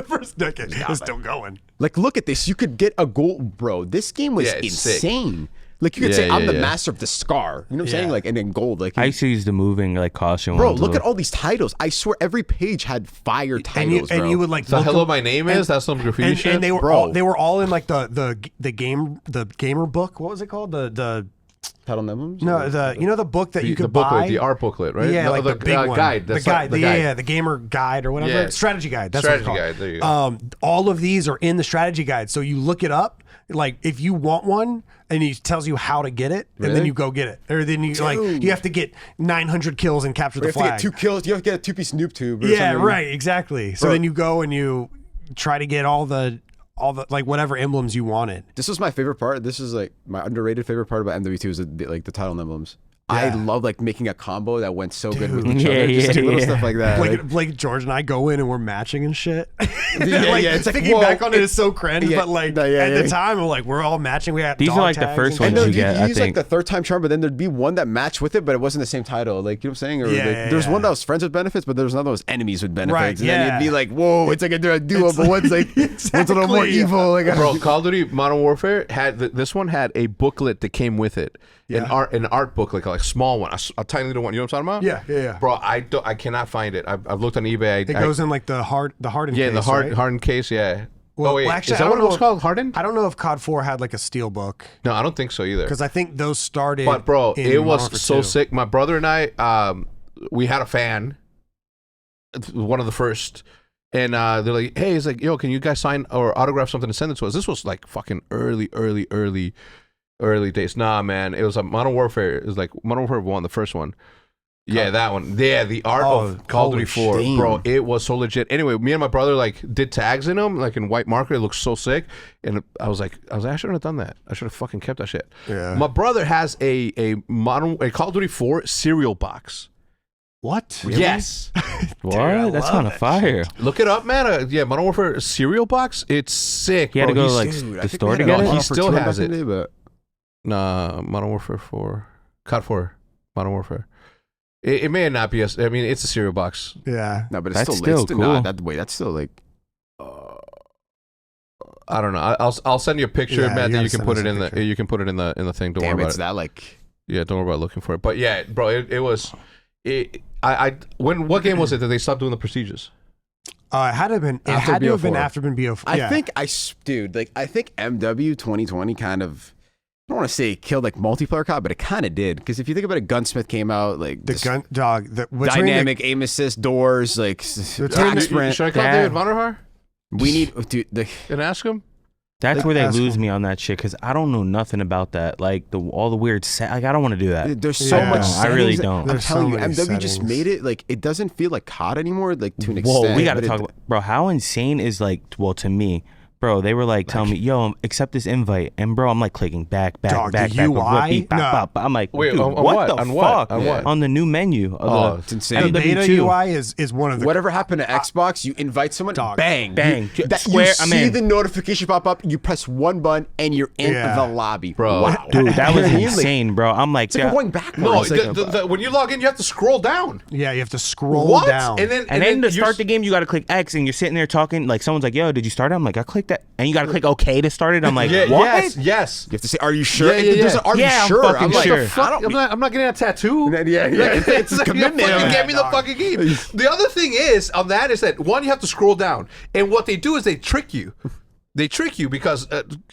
first decade. It's still going. Like, look at this. You could get a gold, bro. This game was Yeah, it's sick. insane. Like, you could Yeah, say, I'm yeah, the yeah. master of the scar. You know what I'm saying? Yeah. Like, and then gold. Like, I used to use the moving like caution. bro, ones look with- at all these titles. I swear every page had fire And titles, bro. you would like So look hello, them- my name is. That's some graffiti shit. and they were Bro. all in like the gamer book. What was it called? The Title emblems? No, the book that you could the booklet, buy. the art booklet, right? Yeah, No, like the big one. Guide. The That's guide. the guide. The gamer guide or whatever. Yeah. Strategy guide. That's Strategy what it's guide. called. There you go. All of these are in the strategy guide. So you look it up. Like if you want one, and he tells you how to get it, and then Really? you go get it. Or then you you have to get 900 kills and capture You the have to flag. get 2 kills. You have to get a 2-piece noob tube. Or Yeah, something. right, exactly. So Bro. then you go and you try to get all the like whatever emblems you wanted. This was my favorite part. This is like my underrated favorite part about MW2 is the title emblems. I Yeah. love like making a combo that went so good with Dude. each other. Yeah, Just do little yeah. stuff like that. Blake, George, and I go in and we're matching and shit. Yeah, yeah, it's like, thinking whoa, back on it is so cringe, yeah, but like no, yeah, at yeah. the time, I'm like, we're all matching. We had These are dog like the tags first and ones shit. you get, I use like think. the third time charm, but then there'd be one that matched with it, but it wasn't the same title. Like, you know what I'm saying? Or Yeah, like, yeah, there's yeah. one that was friends with benefits, but there's another that was enemies with benefits. Right, and then yeah. it'd be like, whoa, it's like a duo, but one's like one's a little more Exactly. evil. Like, Bro, Call of Duty Modern Warfare had this one had a booklet that came with it, Yeah. an art booklet, like a small one, a tiny little one. You know what I'm talking about? Yeah. Bro, I cannot find it. I've looked on eBay. It goes in like the hardened yeah, case, the right? hardened case. Yeah. Well, oh wait, actually, is I that don't what it know was if- called? Hardened? I don't know if COD 4 had like a steel book No, I don't think so either. because I think those started. But bro, in it Modern was Warfare so 2. sick. My brother and I, we had a fan, one of the first, and they're like, "Hey, it's like, yo, can you guys sign or autograph something and send it to us?" This was like fucking early days. Nah, man, it was a Modern Warfare. It was like Modern Warfare 1, the first one. Yeah, that one. Yeah, the art of Call of Duty 4, damn. bro. It was so legit. Anyway, me and my brother like did tags in them, like in white marker. It looks so sick. And I was like, I shouldn't have done that. I should have fucking kept that shit. Yeah. My brother has a Call of Duty 4 cereal box. What? Yes. What? That's kind of fire. Look it up, man. Yeah, Modern Warfare cereal box. It's sick. You had to bro. go He's- like dude, I the think store we to had get a it. He offer still to has back in it. the day, but Nah, Modern Warfare 4. COD 4. Modern Warfare. It may not be. I mean, it's a cereal box. Yeah. no, but it's That's still still nah, cool. that's still like I don't know. I'll send you a picture, Yeah, Matt. you That you gotta can put it send us in a the. picture. You can put it in the thing. Don't damn, worry it's about it. that like Yeah, don't worry about looking for it. But yeah, bro, it was. What game was it that they stopped doing the prestiges? It had to have been. It After had to have been BO4. after been BO4. I yeah. think dude, like I think MW 2020 kind of, I don't want to say it killed like multiplayer COD, but it kind of did. Because if you think about it, Gunsmith came out like the this gun dog. dynamic aim assist doors, like Between attack the- sprint. Should I call Yeah. David Vonderhaar We need, dude. and ask him? That's where they That's lose cool. me on that shit because I don't know nothing about that. Like all the weird like I don't want to do that. There's so Yeah. much. I really settings that- don't. I'm There's telling so you, many MW just settings. made it like it doesn't feel like COD anymore. Like to an Whoa, extent. we got to but talk about, bro. How insane is like, well, to me, bro, they were like telling me, yo, accept this invite. And bro, I'm like clicking back, Dog, back, the back. UI? Beep, bop, No. bop. I'm like, Wait, dude, on what what? the On fuck? what? On what? On the new menu. Oh, it's the insane. beta MW2. UI is one of the Whatever happened to Xbox? You invite someone, Dog. bang, Bang. You, that, Square, you I'm see in. the notification pop up. You press one button and you're in Yeah. the lobby, Bro. Wow. Dude, that was You know what I mean? Like, insane, bro. I'm like, It's like yeah. we're going backwards. No, Like, when you log in, you have to scroll down. Yeah, you have to scroll What? down. And then And then to you're- start the game, you got to click X, and you're sitting there talking. Like someone's like, "Yo, did you start it?" I'm like, "I clicked that," and you got to click OK to start it. I'm like, Yeah, "What?" yes. you have to say, "Are you sure?" Yeah, yeah, There's yeah. an "Are Yeah, you I'm sure?" fucking I'm like, sure. I don't. I'm not getting a tattoo. Yeah, it's a Like, commitment. fucking get me the fucking game. The other thing is on that is that one, you have to scroll down, and what they do is they trick you. They trick you because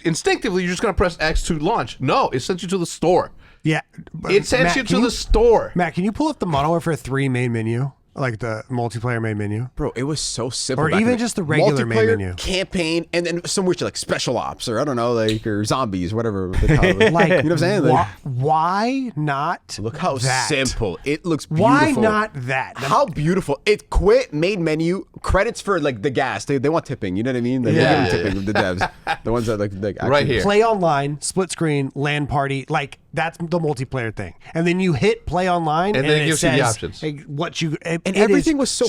instinctively you're just gonna press X to launch. No, it sends you to the store. yeah, It sends Matt, you can to the store. Matt, can you pull up the Modern Warfare 3 main menu, like the multiplayer main menu? Bro, it was so simple. Or back even in just the regular main multiplayer, menu. campaign, and then some weird shit like special ops or I don't know, like or zombies, whatever. They call it. Like, you know what I'm saying? Like, why not? look how that? simple it looks. Beautiful. Why not that? How beautiful! It quit main menu credits for like the gas. They want tipping. You know what I mean? Like, Yeah. they give them tipping. The devs, the ones that like actually, Right here. Play online, split screen, LAN party, like that's the multiplayer thing. And then you hit play online, And then it gives you the says, options. like, what you and everything was so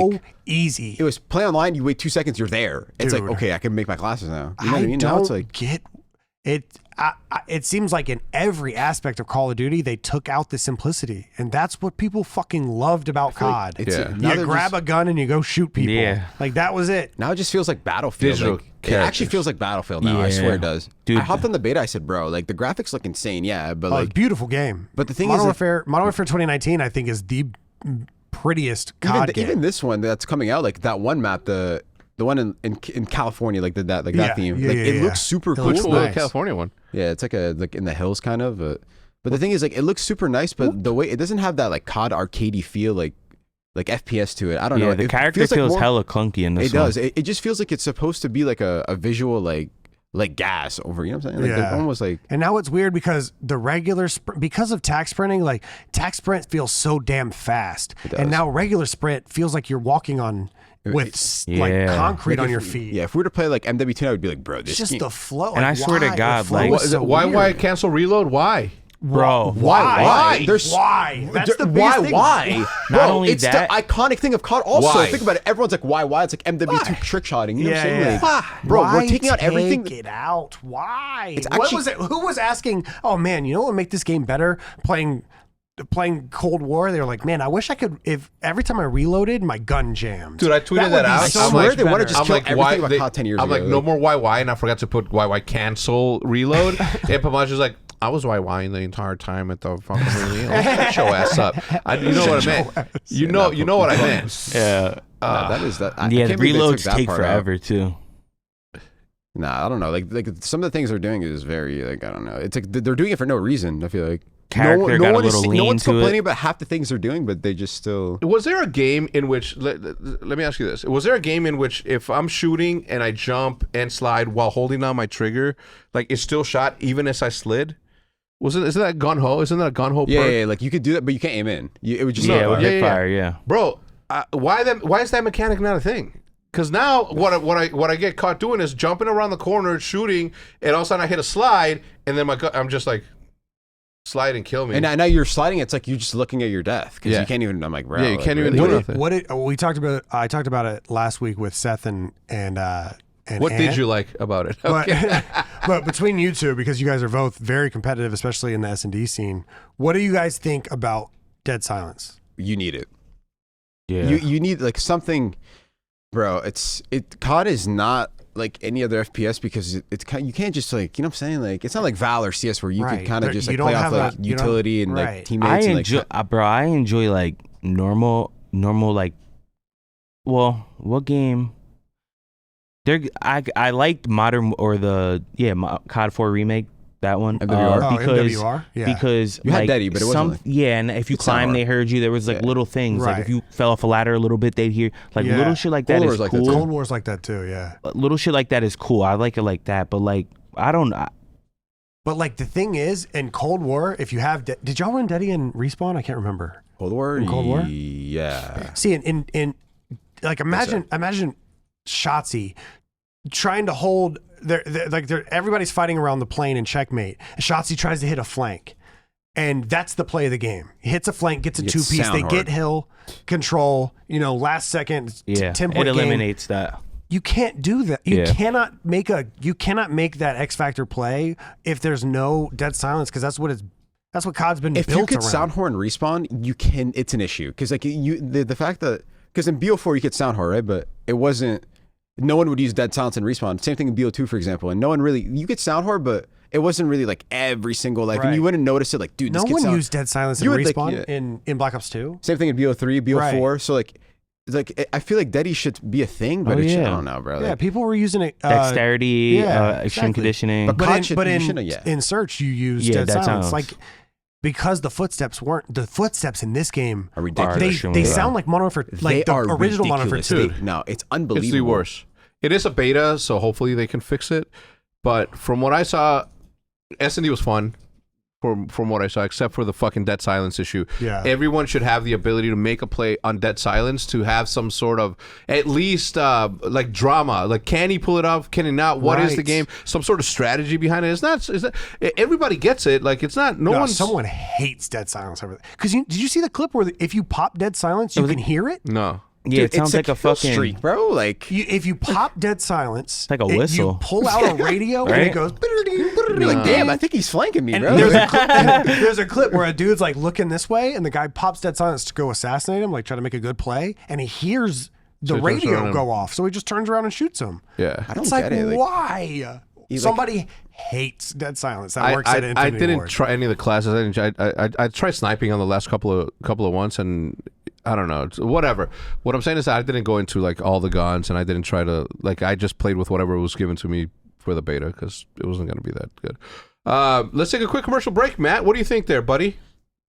quick. easy. It was play online. You wait 2 seconds, you're there. It's like Dude. okay, I can make my classes now. You know what I mean? don't Now it's like get it. It seems like in every aspect of Call of Duty, they took out the simplicity, and that's what people fucking loved about COD. it's Yeah. now You they're grab just- a gun and you go shoot people. Yeah. Like that was it. Now it just feels like Battlefield. Digital Like, it actually characters. feels like Battlefield now. I Yeah. swear it does. Dude. I hopped on the beta. I said, bro, like the graphics look insane. Yeah, but Oh, like beautiful game. But the thing Modern is that- Warfare 2019, I think, is the prettiest COD game. even this one that's coming out, like that one map, the one in California, like that Yeah, theme, yeah, like yeah, it yeah. looks super It cool. Which looks one? nice. The California one. Yeah, it's like in the hills kind of. But the thing is, like, it looks super nice, but the way it doesn't have that like COD arcadey feel, like FPS to it. I don't know. The It character feels more, hella clunky in this. It does. It just feels like it's supposed to be like a visual like gas over. You know what I'm saying? Like, they're almost like. And now it's weird because the regular because of tac sprinting, like tac sprint feels so damn fast, and now regular sprint feels like you're walking on with like concrete on your feet. Yeah, if we were to play like MW2, I would be like, bro, this It's just game. the flow. And I swear to God, like, why cancel reload? Why? Bro, Why? There's why? That's the biggest thing. Why? Not Bro, only it's that- the iconic thing of COD. Also, Why? think about it. Everyone's like, why? It's like MW2 trick shotting. You know what I'm saying? Yeah. Like, Why? bro, Why we're taking out everything. Take it out. Why? What actually- was it? Who was asking? Oh man, you know what would make this game better? Playing Cold War. They were like, man, I wish I could. If every time I reloaded, my gun jammed. Dude, I tweeted would that be out. I so swear much they want to better. just I'm kill like, everything why? about They, COD 10 years I'm ago. like, no more YY, and I forgot to put YY cancel reload. And Pamaj was like, I was YYing the entire time at the fucking release. Shut your ass up. You know what I meant. You know what I meant. Yeah. that is that. I Yeah, the can't believe they took reloads that take part out. forever too. Nah, I don't know. Like some of the things they're doing is very like I don't know. It's like they're doing it for no reason. I feel like Character got a little no lean one's to complaining it. about half the things they're doing, but they just still. Was there a game in which, let me ask you this. Was there a game in which if I'm shooting and I jump and slide while holding down my trigger, like it's still shot even as I slid? Isn't that gun ho? Isn't that a gun ho perk? Yeah, like you could do that, but you can't aim in. It would just Yeah, with yeah, hip yeah. fire. Yeah. Bro, why is that mechanic not a thing? Because now what I get caught doing is jumping around the corner, shooting, and all of a sudden I hit a slide, and then I'm just like, slide and kill me. And now you're sliding. It's like you're just looking at your death because you can't even. I'm like, bro. Yeah, you like, can't even really? do nothing. We talked about? I talked about it last week with Seth and What Ant. did you like about it? Okay. But between you two, because you guys are both very competitive, especially in the S&D scene, what do you guys think about Dead Silence? You need it. Yeah. You need like something, bro. COD is not like any other FPS because it's kind. You can't just like, you know what I'm saying? Like it's not like Val or CS where you Right. can kind of There- just you like don't play off have like a- you don't- utility and right. like teammates. I and, enjoy, like, bro. I enjoy like normal like. Well, what game? I liked modern or COD 4 remake, that one. MWR? Oh, because MWR? Yeah. because You had like, Daddy, but it wasn't like- and if you It's not climb, hard. they heard you. There was like Yeah. little things, like Right. if you fell off a ladder a little bit, they'd hear like Yeah. little shit like that Cold is War's like that cool. too. Cold War's like that too, yeah. Little shit like that is cool. I like it like that, but like I don't. But like the thing is, in Cold War, if you have, did y'all run Daddy and Respawn? I can't remember. Cold War. In Cold War? Yeah. See, in like imagine Shotzi trying to hold everybody's fighting around the plane in checkmate. And Shotzi tries to hit a flank. And that's the play of the game. He hits a flank, gets a Gets two-piece. They sound get hard. hill, control, last second, Yeah, 10-point it game. eliminates that. You can't do that. You Yeah. cannot make that X Factor play if there's no Dead Silence, because that's what COD's been If built you could around. sound horn respawn, you can. It's an issue because like the fact that because in BO4 you could sound horn, right? But it wasn't. No one would use Dead Silence and respawn. Same thing in BO2, for example. And no one really. You could sound horn, but it wasn't really like every single life, and Right. you wouldn't notice it. Like, dude, No this kid one sound. used Dead Silence You and would, like, Respawn yeah. in Black Ops 2. Same thing in BO3, BO4. Right. So like I feel like Daddy should be a thing, but Oh, it should, I yeah. don't know, bro. Yeah, Like, people were using it. Dexterity, yeah, extreme exactly. conditioning. But- But COD in, should- but you in, shouldn't, yeah. in Search, you use Yeah, Dead Dead Silence. Silence. Like, because the footsteps in this game are ridiculous. they extremely sound like Modern Warfare, like They the are original Modern Warfare ridiculous. 2. No, it's unbelievable. It's the worst. It is a beta, so hopefully they can fix it. But from what I saw, S&D was fun. From what I saw, except for the fucking Dead Silence issue. Yeah. Everyone should have the ability to make a play on Dead Silence to have some sort of, at least, like drama. Like, can he pull it off? Can he not? What is the Right. game? Some sort of strategy behind it. It's not, everybody gets it. Like, it's not, no one's. Someone hates Dead Silence over there. Because did you see the clip where if you pop Dead Silence, you can hear it? No. Yeah, Dude, it sounds it's like a kill fucking streak, bro. Like If you pop Dead Silence, like a you whistle. pull out a radio and Right? it goes. you're like, damn, I think he's flanking me, And bro. there's a clip where a dude's like looking this way, and the guy pops Dead Silence to go assassinate him, like try to make a good play, and he hears the So he turns around radio and- go off, so he just turns around and shoots him. Yeah. I don't It's get like, it. Like, why? Somebody hates Dead Silence. That works at Infinity I didn't Ward. try any of the classes. I tried sniping on the last couple of ones, and I don't know. It's whatever. What I'm saying is that I didn't go into like all the guns, and I didn't try to like. I just played with whatever was given to me for the beta because it wasn't going to be that good. Let's take a quick commercial break. Matt, what do you think there, buddy?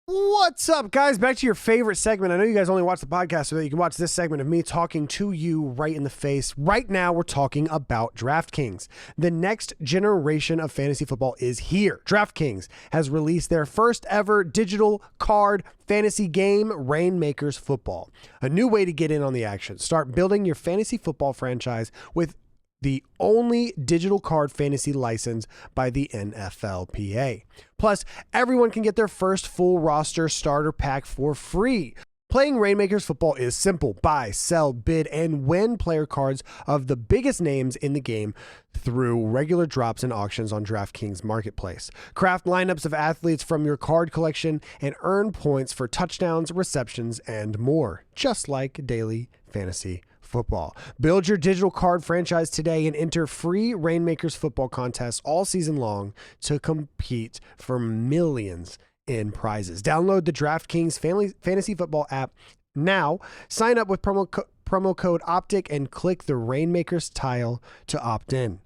What's up, guys? Back to your favorite segment. I know you guys only watch the podcast so that you can watch this segment of me talking to you right in the face. Right now, we're talking about DraftKings. The next generation of fantasy football is here. DraftKings has released their first ever digital card fantasy game, Rainmakers Football. A new way to get in on the action. Start building your fantasy football franchise with the only digital card fantasy license by the NFLPA. Plus, everyone can get their first full roster starter pack for free. Playing Rainmakers Football is simple. Buy, sell, bid, and win player cards of the biggest names in the game through regular drops and auctions on DraftKings Marketplace. Craft lineups of athletes from your card collection and earn points for touchdowns, receptions, and more, just like daily fantasy football. Build your digital card franchise today and enter free Rainmakers Football contests all season long to compete for millions in prizes. Download the DraftKings Fantasy Football app now. Sign up with promo code OpTic and click the Rainmakers tile to opt in.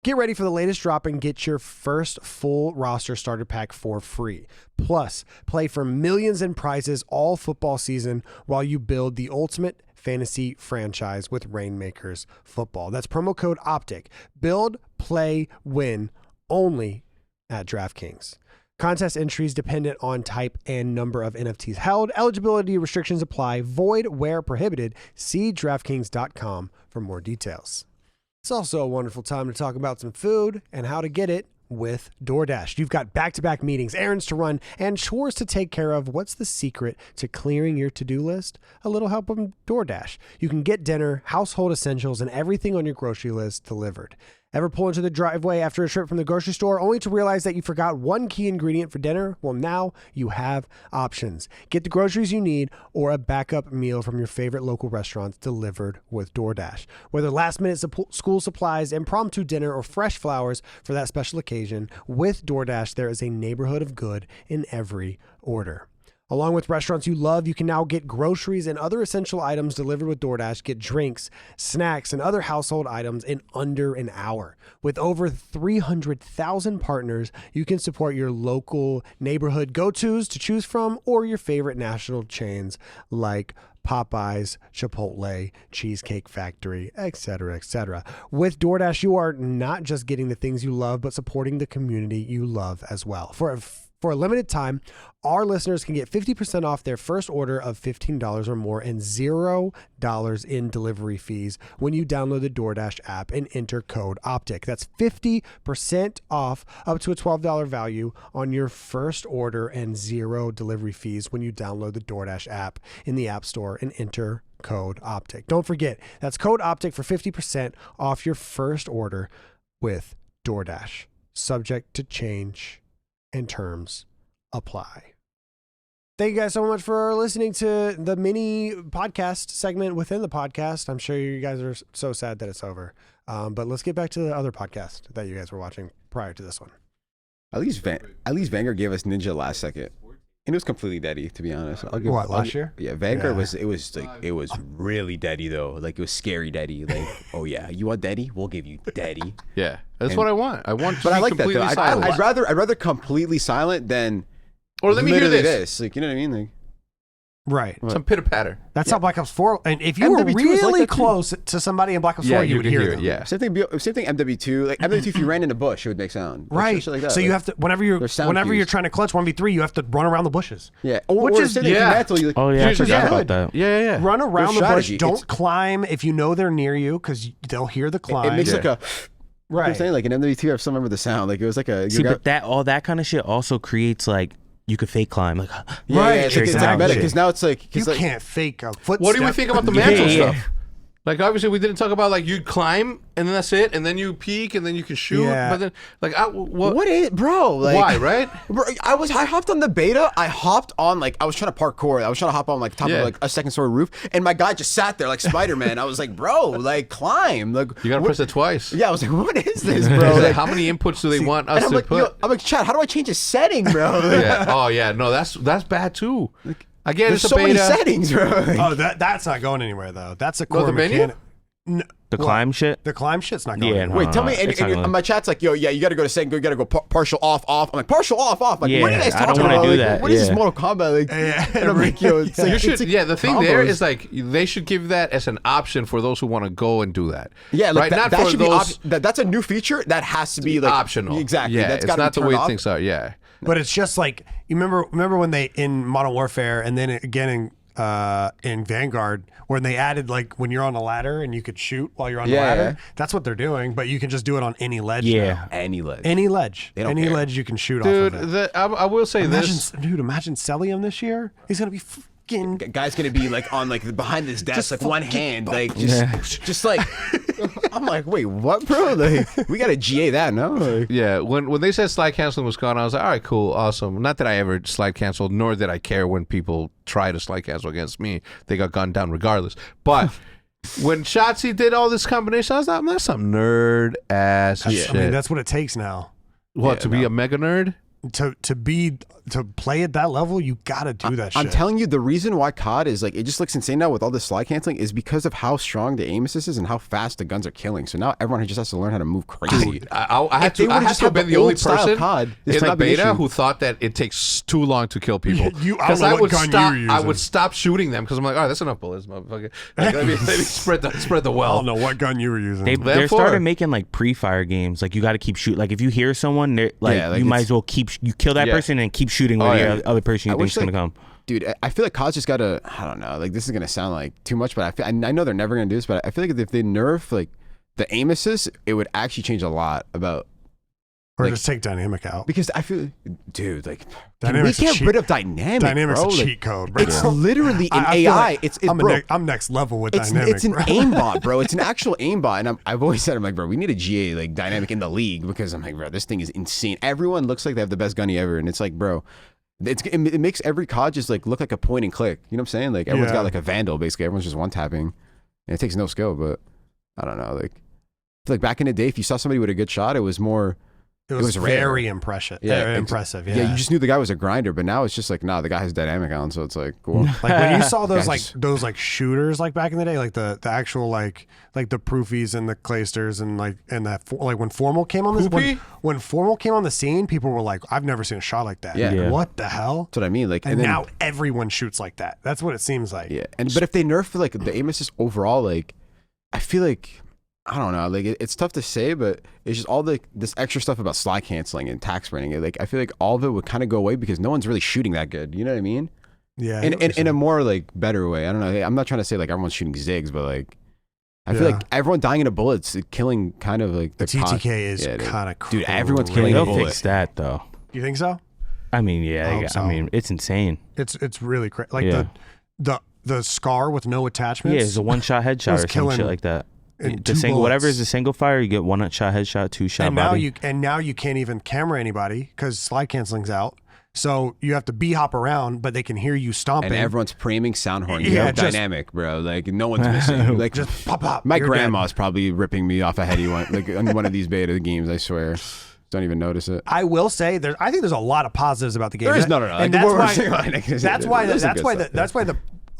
Get ready for the latest drop and get your first full roster starter pack for free. Plus, play for millions in prizes all football season while you build the ultimate fantasy franchise with Rainmakers Football. That's promo code OpTic. Build, play, win only at DraftKings. Contest entries dependent on type and number of NFTs held. Eligibility restrictions apply. Void where prohibited. See DraftKings.com for more details. It's also a wonderful time to talk about some food and how to get it with DoorDash. You've got back-to-back meetings, errands to run, and chores to take care of. What's the secret to clearing your to-do list? A little help from DoorDash. You can get dinner, household essentials, and everything on your grocery list delivered. Ever pull into the driveway after a trip from the grocery store only to realize that you forgot one key ingredient for dinner? Well, now you have options. Get the groceries you need or a backup meal from your favorite local restaurants delivered with DoorDash. Whether last-minute school supplies, impromptu dinner, or fresh flowers for that special occasion, with DoorDash, there is a neighborhood of good in every order. Along with restaurants you love, you can now get groceries and other essential items delivered with DoorDash, get drinks, snacks, and other household items in under an hour. With over 300,000 partners, you can support your local neighborhood go-tos to choose from or your favorite national chains like Popeyes, Chipotle, Cheesecake Factory, etc., etc. With DoorDash, you are not just getting the things you love, but supporting the community you love as well. For a limited time, our listeners can get 50% off their first order of $15 or more and $0 in delivery fees when you download the DoorDash app and enter code OpTic. That's 50% off up to a $12 value on your first order and $0 delivery fees when you download the DoorDash app in the App Store and enter code OpTic. Don't forget, that's code OpTic for 50% off your first order with DoorDash. Subject to change and terms apply. Thank you guys so much for listening to the mini podcast segment within the podcast. I'm sure you guys are so sad that it's over. But let's get back to the other podcast that you guys were watching prior to this one. At least Vanguard gave us Ninja last second. And it was completely deady, to be honest. Last year? Yeah, Vanguard was really deady though. Like it was scary deady. Like, oh yeah, you want deady? We'll give you deady. Yeah, that's what I want. I want, but I like that though. Silent. I'd rather completely silent than. Or let me hear this. Like, you know what I mean? Like, right. Some pitter patter. That's how Black Ops 4. And if you were really close to somebody in Black Ops 4, you would hear them. Yeah. Same thing MW2. Like MW2, if you ran in a bush, it would make sound. Right. Like that. So you have to whenever you're trying to clutch 1v3, you have to run around the bushes. Yeah. Which is metal, Oh yeah, I forgot about that. Yeah. Run around the bush. strategy. Don't climb if you know they're near you because they'll hear the climb. It makes like a. Right. I'm saying like in MW2, I still remember the sound. Like it was like a. See, but all that kind of shit also creates like you could fake climb, like it's like meta because now it's like you can't fake a footstep. What do we think about the mantle stuff? Like obviously we didn't talk about like you'd climb and then that's it, and then you peek and then you can shoot. Yeah. But then like what is bro? Like, why, right? Bro, I hopped on the beta. I hopped on like I was trying to parkour. I was trying to hop on like top of like a second story roof, and my guy just sat there like Spider-Man. I was like, bro, like climb. Like you gotta press it twice. Yeah, I was like, what is this, bro? Like, how many inputs do they want us to put? I'm like, Chad, how do I change a setting, bro? Yeah. Oh yeah, no, that's bad too. Again, There's it's a so beta. many settings, bro. Oh, that's not going anywhere though. That's a core mechanic. The climb shit? The climb shit's not going. Yeah, anywhere. Wait, tell me. And my chat's like, yo, yeah, you got to go to second. You got to go partial off. I'm like, partial off. Like, Yeah, what are you guys I talking don't wanna about? do Like, that, what is this yeah. Mortal Kombat? Like, and I'm like, yo, it's You like, should, it's like the thing there combos. is like they should give that as an option for those who want to go and do that. Yeah, like right? Not that for should those be that's a new feature that has to be like optional. Exactly. Yeah, That's it's gotta not be the way turned off. things are. Yeah. But it's just like you remember when they in Modern Warfare and then again in Vanguard when they added like when you're on a ladder and you could shoot while you're on the ladder. That's what they're doing, but you can just do it on any ledge. Yeah. now. Any ledge. Any ledge. They don't Any care. ledge you can shoot Dude, off of it. I will say this. Imagine Celium this year. He's gonna be fucking. Guy's gonna be like on like behind this desk, like one hand, like just like. I'm like, wait, what, bro? Like, we got to GA that, no? Like, Yeah, when they said slide canceling was gone, I was like, all right, cool, awesome. Not that I ever slide canceled, nor did I care when people try to slide cancel against me. They got gunned down regardless. But when Shotzi did all this combination, I was like, that's some nerd ass shit. I mean, that's what it takes now. What, to be a mega nerd? To play at that level, you gotta do that shit. I'm telling you, the reason why COD is like, it just looks insane now with all this slide canceling is because of how strong the aim assist is and how fast the guns are killing. So now everyone just has to learn how to move crazy. Dude, I had they to would've just have had been the the only old style person COD, this in would the not be an beta issue. who thought that it takes too long to kill people. I don't know Because I what would gun you stop. were I using. would stop shooting them because I'm like, all right, that's enough bullets, motherfucker. Like, let me spread the I well. don't know what gun you were using. They Therefore- started making like pre-fire games. Like you got to keep shooting. Like if you hear someone, like, Yeah, like you might it's- as well you kill that Yeah. person and keep shooting where yeah. the other person you I think's wish, gonna like, come. Dude, I feel like COD's just gotta, I don't know, like this is gonna sound like too much, but I know they're never gonna do this, but I feel like if they nerf like the aim assist, it would actually change a lot about, or like- just take dynamic out. because I feel, dude, like, can we Dynamic's a get cheat- rid of dynamic, Dynamic's bro? a Like, cheat code, bro. it's literally an I feel AI. like It's I'm, bro. I'm next level with It's dynamic. an bro. aimbot, bro. It's an actual aimbot, and I've always said, I'm like, bro, we need a GA like dynamic in the league because I'm like, bro, this thing is insane. Everyone looks like they have the best gunny ever, and it's like, bro, it makes every COD just like look like a point and click. You know what I'm saying? Like everyone's Yeah. got like a vandal. Basically, everyone's just one tapping, and it takes no skill. But I don't know, like. I feel like back in the day, if you saw somebody with a good shot, it was more. It was rare. very impressive. Very impressive. Yeah. You just knew the guy was a grinder, but now it's just like, nah, the guy has dynamic on, so it's like, cool. like when you saw those Guys. like shooters like back in the day, like the actual like the proofies and the claysters and like when Formal came on this Poopy? when Formal came on the scene, people were like, I've never seen a shot like that. Yeah. Yeah. What the hell? That's what I mean. Like, And then, now everyone shoots like that. That's what it seems like. yeah, but if they nerf like the aim assist overall, like, I feel like. I don't know. Like it's tough to say, but it's just all this extra stuff about slide canceling and tack sprinting. Like I feel like all of it would kind of go away because no one's really shooting that good. You know what I mean? Yeah. I In know what you're in a saying. more like better way. I don't know. I'm not trying to say like everyone's shooting zigs, but like I feel Yeah. like everyone dying in a bullet's killing kind of like the COD. TTK is Yeah, dude. kind of Dude, everyone's killing They'll a bullet. fix that though. You think so? I mean, yeah. I hope so. I mean, it's insane. It's really crazy. Like Yeah. the scar with no attachments. Yeah, it's a one-shot headshot was or some killing shit like that. in The two single, whatever bullets. is the single fire, you get one-shot headshot, two-shot and now body. you can't even camera anybody because slide canceling's out. So you have to hop around, but they can hear you stomping. And everyone's framing sound horn. Yeah, You have just- dynamic, bro. Like no one's missing. Like just pop pop. my you're grandma's dead. probably ripping me off a heady one, like on one of these beta games. I swear, don't even notice it. I will say I think there's a lot of positives about the game. There is no. And Like, that's we're why. saying, like, That's why. there's some That's good why. stuff, That's why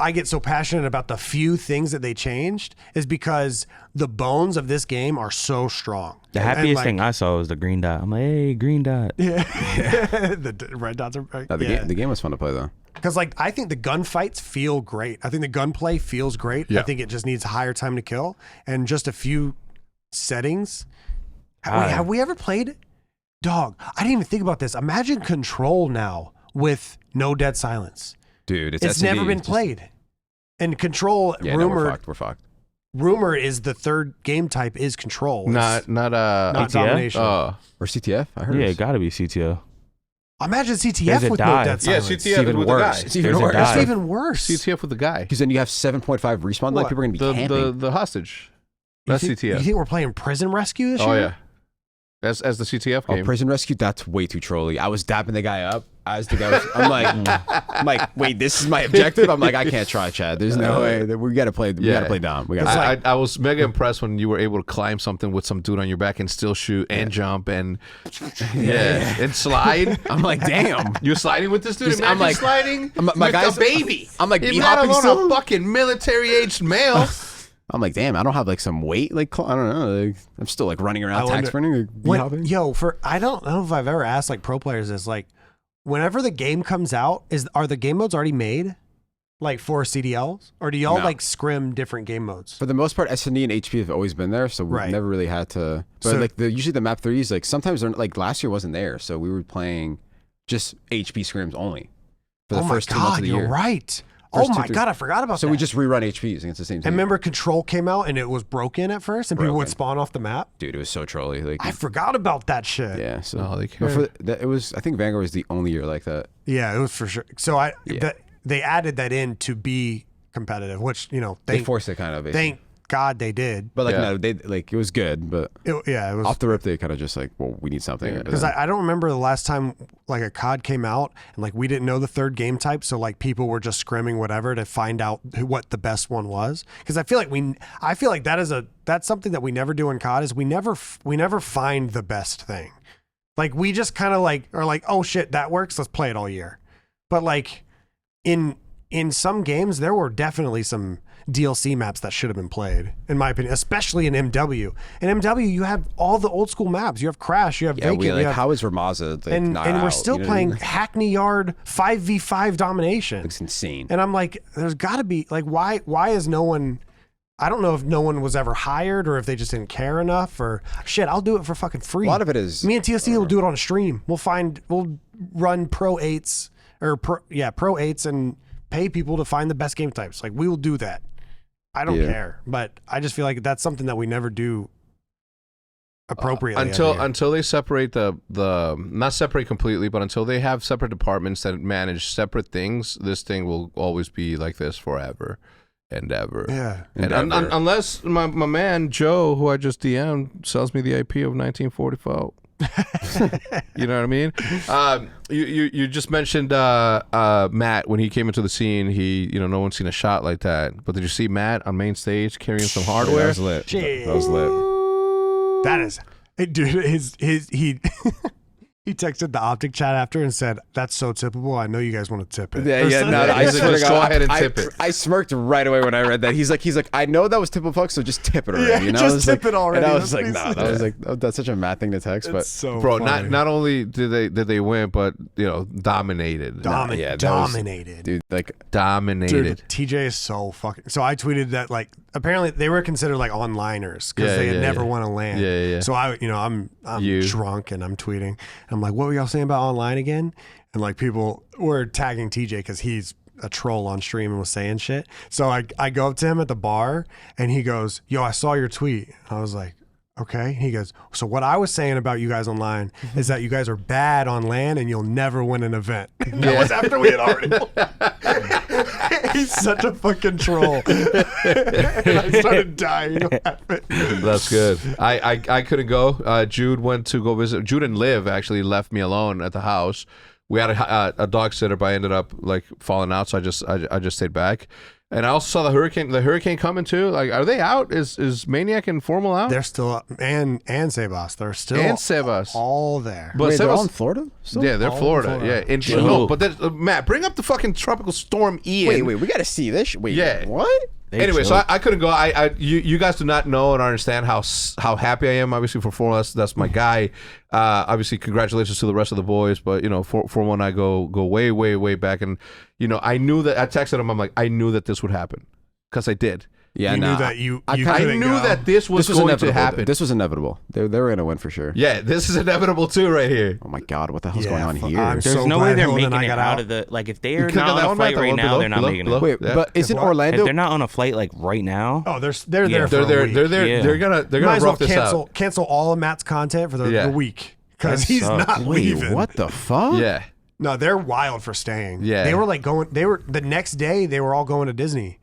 I get so passionate about the few things that they changed is because the bones of this game are so strong. The happiest thing I saw was the green dot. I'm like, hey, green dot. Yeah. The red dots are. No, the game was fun to play though. Because like I think the gunfights feel great. I think the gunplay feels great. Yeah. I think it just needs a higher time to kill and just a few settings. Have we ever played? Dog, I didn't even think about this. Imagine Control now with no dead silence. Dude, It's S&D. never been played. And Control Yeah, no, we're rumored fucked. We're fucked. rumor is the third game type is Control. It's Not not ATF? domination. Or CTF? I heard. Yeah, it's- it got to be CTO. Imagine There's CTF a with no dive. dead Yeah, silence. CTF It's even with the worse. guy. It's even There's a worse. That's dive. even worse. CTF with the guy. Because then you have 7.5 respawn. What? Like people are gonna be The camping. the hostage. You That's think, CTF. You think we're playing Prison Rescue this Oh year? yeah. As the CTF game. Prison Rescue. That's way too trolly. I was dapping the guy up. I'm like, wait, this is my objective. I'm like, I can't try, Chad. There's no way. We gotta play. We gotta play Dom. We gotta. I was mega impressed when you were able to climb something with some dude on your back and still shoot and jump and and slide. I'm like, damn. You're sliding with this dude. Just- Imagine I'm like- sliding my with guy's- a baby. I'm like, Let be hopping alone still. a fucking military-aged male. I'm like, damn, I don't have like some weight. Like, I don't know. Like, I'm still like running around tax sprinting. Like, I don't know if I've ever asked like pro players this. Like, whenever the game comes out, are the game modes already made? Like for CDLs, or do y'all like scrim different game modes? For the most part, S&D and HP have always been there, so we've never really had to. But so, like usually the map 3s, like sometimes they're like last year wasn't there, so we were playing just HP scrims only for the first 2 months of the year. You're right. God, I forgot about that. So we just rerun HPs against the same team. And remember, Control came out and it was broken at first, and people would spawn off the map. Dude, it was so trolly. Like I forgot about that shit. Yeah, so it was. I think Vanguard was the only year like that. Yeah, it was for sure. So they added that in to be competitive, which they forced it kind of. Basically. Thank God they did. But like no, they it was good, but it was off the rip. They kind of just like, well, we need something because I don't remember the last time like a COD came out and like we didn't know the third game type, so like people were just scrimming whatever to find out what the best one was. Because I feel like that's something that we never do in COD is we never find the best thing. Like we just kind of like are like, oh shit, that works. Let's play it all year. But like in some games, there were definitely some DLC maps that should have been played, in my opinion, especially in MW. In MW, you have all the old school maps. You have Crash, you have Vacant. How is Ramaza? Like, and we're still playing Hackney Yard 5v5 domination. It's insane. And I'm like, there's got to be like, why is no one? I don't know if no one was ever hired or if they just didn't care enough or shit. I'll do it for fucking free. A lot of it is me and TSC will do it on a stream. We'll run Pro 8s or Pro 8s and pay people to find the best game types. Like we will do that. I don't care, but I just feel like that's something that we never do appropriately. Until they separate the not separate completely, but until they have separate departments that manage separate things, this thing will always be like this forever and ever. Yeah. And unless my man Joe, who I just DM'd, sells me the IP of 1944. You know what I mean? You just mentioned Matt when he came into the scene. No one's seen a shot like that. But did you see Matt on main stage carrying some hardware? That was lit. That was lit. That is, dude. He texted the OpTic chat after and said, "That's so tippable. I know you guys want to tip it." I swear to God, go ahead and tip it. I smirked right away when I read that. He's like, I know that was tippable, so just tip it already. Just tip it already. And I was like, nah, that was like, that's such a mad thing to text. It's but so bro, funny. not only did they win, but dominated. Dominated, dude. Like dominated. Dude, TJ is so fucking. So I tweeted that like apparently they were considered like onliners because they had never won a LAN. Yeah. So I'm drunk and I'm tweeting. I'm like, what were y'all saying about online again? And like people were tagging TJ because he's a troll on stream and was saying shit. So I go up to him at the bar and he goes, "Yo, I saw your tweet." I was like, okay. He goes, "So what I was saying about you guys online is that you guys are bad on LAN and you'll never win an event." That was after we had already won. He's such a fucking troll. And I started dying laughing. That's good. I couldn't go. Jude went to go visit. Jude and Liv actually left me alone at the house. We had a dog sitter, but I ended up like falling out, so I just stayed back. And I also saw the hurricane coming too. Like, are they out? Is Maniac and Formal out? They're still up. And Sebas. They're still Sebas. all there. But they're all in Florida? Still? Yeah, they're Florida. Yeah. No, but Matt, bring up the fucking tropical storm Ian. Wait, we got to see this. Wait, yeah. What? Anyway, so I couldn't go. You guys do not know and understand how happy I am. Obviously for Formal, that's my guy. Obviously, congratulations to the rest of the boys. But Formal and I go way back, and I knew that I texted him. I'm like, I knew that this would happen because I did. Yeah, knew that I knew that this was going to happen. This was inevitable. They were going to win for sure. Yeah, this is inevitable too, right here. Oh my God, what the hell's going on here? There's no way they're making it out of the if they are not on a flight right now, they're not making it. Wait, but isn't Orlando? If they're not on a flight like right now. Oh, they're there. They're there. They're gonna rough this out. Cancel all of Matt's content for the week because he's not leaving. What the fuck? Yeah. No, they're wild for staying. Yeah. They were like going. They were the next day. They were all going to Disney.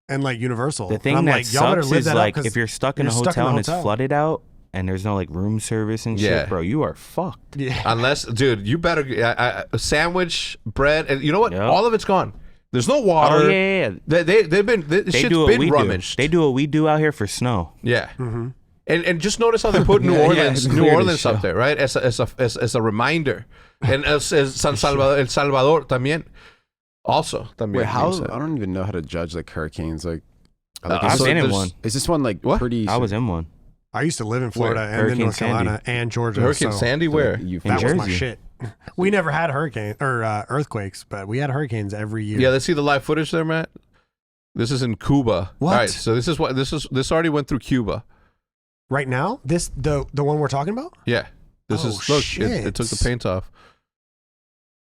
And like Universal. The thing that sucks is like if you're stuck in a hotel and it's flooded out and there's no like room service and shit, bro, you are fucked. Yeah. Unless, dude, you better a sandwich, bread, and you know what? Yep. All of it's gone. There's no water. Oh yeah. Shit's been rummaged. They do what we do out here for snow. Yeah. Mm-hmm. And just notice how they put New Orleans up there, right? As a reminder, and as San Salvador, El Salvador también. Also, wait, I don't even know how to judge like hurricanes. Like, I've been in one. Is this one like What? pretty? I was in one. I used to live in Florida and then Hurricane North Carolina and Georgia. Hurricane so Sandy, where? In That was my Jersey. shit. We never had hurricane or earthquakes, but we had hurricanes every year. Yeah, let's see the live footage there, Matt. This is in Cuba. What? All right, so this already went through Cuba. Right now, the one we're talking about. Yeah, this Oh, is look. shit. It took the paint off.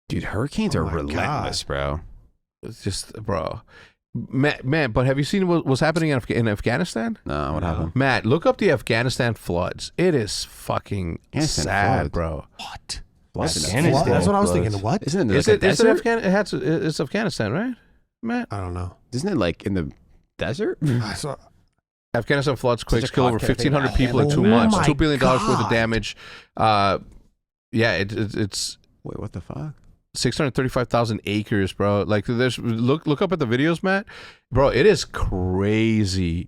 Dude, hurricanes Oh are my relentless, bro. It's just, bro, man. But have you seen what's happening in Afghanistan? No, what happened? Matt, look up the Afghanistan floods. It is fucking Afghanistan sad, floods? bro. What? Afghanistan What? That's what I was floods. thinking. What? Isn't it Is like it? a Is it desert? It's Afghanistan, right, Matt? I don't know. Isn't it like in the desert? I saw. Afghanistan floods, quakes a kill over cocktail thing. 1,500 people in Oh 2 months. my $2 billion worth God. of damage. Yeah, it's Wait, what the fuck? 635,000 acres, bro. Like, there's look up at the videos, Matt. Bro, it is crazy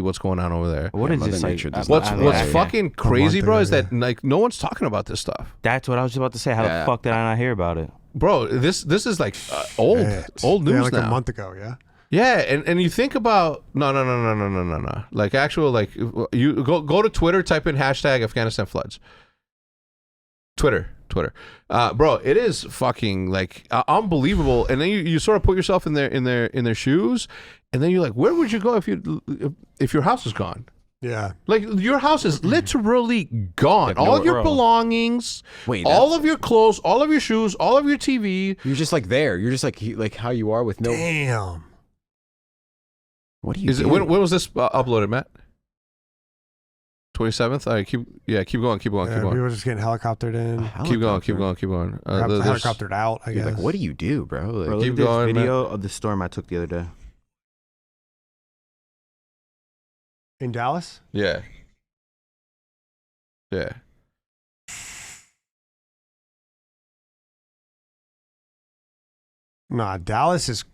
what's going on over there. What is Mother this Nature like? does What's not- what's yeah. fucking crazy, bro, is yeah. that like no one's talking about this stuff, That's what I was about to say. How Yeah. the fuck did I not hear about it? bro. This is like old news Yeah, like now. a month ago. Yeah. Yeah, and you think about no. Like actual like you go to Twitter, type in hashtag Afghanistan floods. Twitter, bro, it is fucking like unbelievable. And then you sort of put yourself in their shoes, and then you're like, where would you go if your house is gone? Yeah. Like your house is literally gone. Like, All of your bro. belongings, Wait, all of your clothes, all of your shoes, all of your TV. You're just like there. You're just like how you are with no. Damn. What do you Is do? it when was this uploaded, Matt? 27th. All right, keep going. We were just getting helicoptered in. Keep going. There's- Helicoptered out. I Dude, guess. like, what do you do, bro? Like, Bro, look keep at this going, video of the storm I took the other day. In Dallas? Yeah. Nah, Dallas is.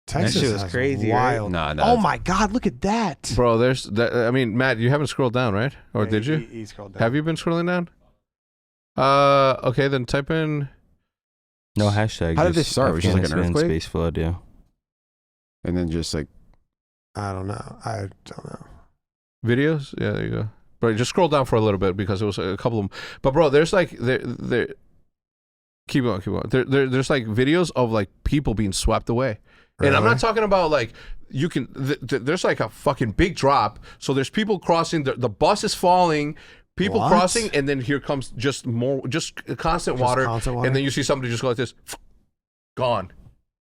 Texas shit was is crazy, right? wild. Nah, no, Oh that's- my God! Look at that. Bro, there's that. I mean, Matt, you haven't scrolled down, right? Or Yeah, did you? He scrolled down. Have you been scrolling down? Okay, then type in. No hashtag. How did just this start? Was it just like an Afghanistan earthquake? Space flood, yeah. and then just like I don't know. I don't know. Videos? Yeah, there you go. Bro, just scroll down for a little bit because it was a couple of them. But bro, there's like there. Keep going. There's like videos of like people being swept away, and I'm Really? not talking about like you can. There's like a fucking big drop. So there's people crossing. The bus is falling. People What? crossing, and then here comes just constant water, constant water? and then you see somebody just go like this, gone.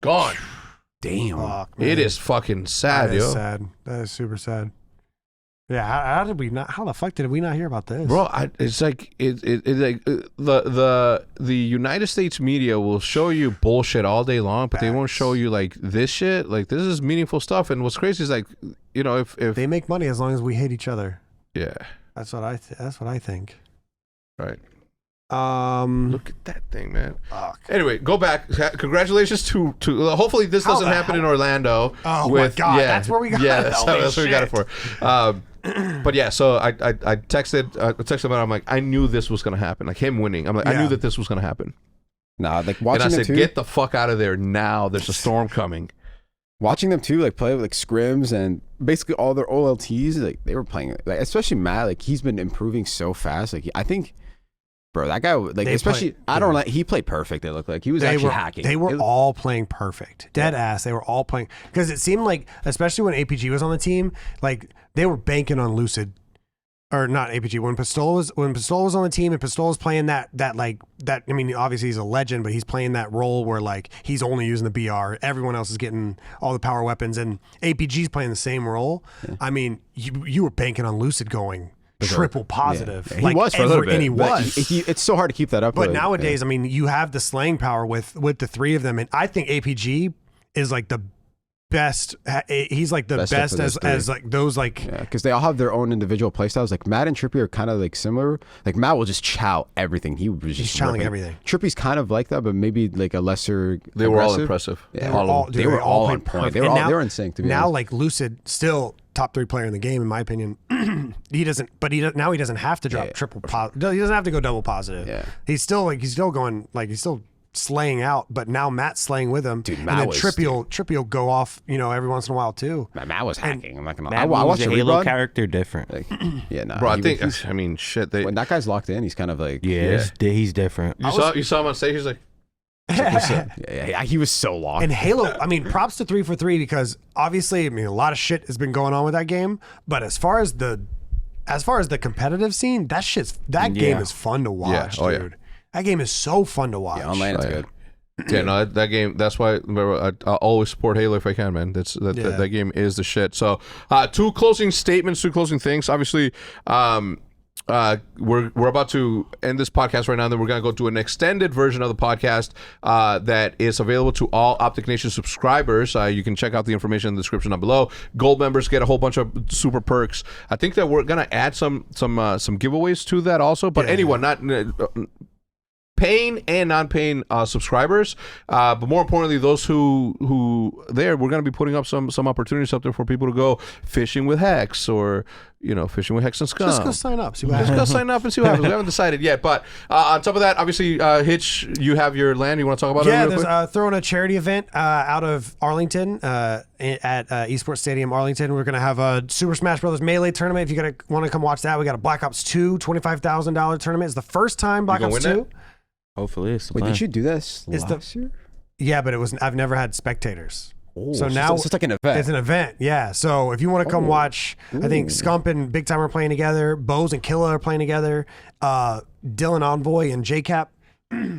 damn. Fuck, man. It is fucking sad, That is yo. sad. That is super sad. Yeah, how did we not? How the fuck did we not hear about this, Bro, it's like the United States media will show you bullshit all day long, but they won't Facts. show you like this shit. Like this is meaningful stuff. And what's crazy is like, you know, if They make money as long as we hate each other. yeah, That's what I think. right. Um, Look at that thing, man. fuck. Anyway, go back. Congratulations to hopefully this How doesn't the happen in hell- Orlando. Oh my God, that's where we got Yeah, it. that's Holy what we got it shit. for. But yeah, so I texted him and I'm like, I knew this was gonna happen. Like him winning, I'm like, I Yeah. knew that this was gonna happen. Nah, like And watching I them said, too. get the fuck out of there now. There's a storm coming. Watching them too, like play with like scrims and basically all their OLTs, like they were playing, like especially Matt, like he's been improving so fast. Like I think, bro, that guy, like They especially, play- I don't yeah. like he played perfect. It looked like he was They actually were hacking. They were It- all playing perfect, dead ass. They were all playing because it seemed like, especially when APG was on the team, like they were banking on Lucid, or not APG. When Pistola was on the team and Pistola was playing that. I mean, obviously he's a legend, but he's playing that role where like he's only using the BR. Everyone else is getting all the power weapons, and APG's playing the same role. Yeah. I mean, you were banking on Lucid going triple positive. Yeah. He Like was for a little bit. and he but was. It's so hard to keep that up. But though. nowadays, I mean, you have the slaying power with the three of them, and I think APG is like the best. He's like the Best best of those as three. like those like. Yeah, because they all have their own individual playstyles. Like Matt and Trippy are kind of like similar. Like Matt will just chow everything. He's He's chowing ripping. everything. Trippy's kind of like that, but maybe like a lesser. They were all aggressive. impressive. Yeah. All of them. They were all on played point. perfect. They were And all- they were in sync, to be now, honest. like Lucid, still top 3 player in the game, in my opinion. He doesn't have to drop Yeah. triple positive. He doesn't have to go double positive. Yeah. He's still going he's still slaying out, but now Matt's slaying with him. Dude, and Matt then was- Trippy will go off, every once in a while too. Matt was hacking. I'm not gonna. Matt I moves watched a the Halo rerun. character different. Like, yeah, nah. Bro, I he- think. he's- I mean, shit. They. when that guy's locked in, he's kind of like. Yeah, he's different. You saw him on stage. He's like. Yeah, he was so locked. And Halo, I mean, props to 3 for 3 because obviously, I mean, a lot of shit has been going on with that game. But as far as the competitive scene, that game is fun to watch, Oh, yeah. dude. That game is so fun to watch. Yeah, online it's good. Yeah, no, that game. That's why I always support Halo if I can, man. That game is the shit. So, two closing statements, two closing things. Obviously, we're about to end this podcast right now. And then we're gonna go to an extended version of the podcast that is available to all OpTic Nation subscribers. You can check out the information in the description down below. Gold members get a whole bunch of super perks. I think that we're gonna add some giveaways to that also. But anyone not. Paying and non-paying subscribers, but more importantly, those who we're going to be putting up some opportunities up there for people to go fishing with Hex or fishing with Hex and Scum. Just go sign up. See what Just happens. go sign up and see what happens. We haven't decided yet, but on top of that, obviously, Hitch, you have your land. You want to talk about it real quick? There's throwing a charity event out of Arlington at Esports Stadium Arlington. We're going to have a Super Smash Brothers Melee tournament. If you want to come watch that, we got a Black Ops 2 $25,000 tournament. It's the first time Black Ops 2. Hopefully, it's the Wait, plan. did you do this It's last year? Yeah, but I've never had spectators. Oh, so now it's just like an event. It's an event, yeah. So if you want to come watch, I think Scump and Big Time are playing together. Bose and Killa are playing together. Dylan Envoy and JCap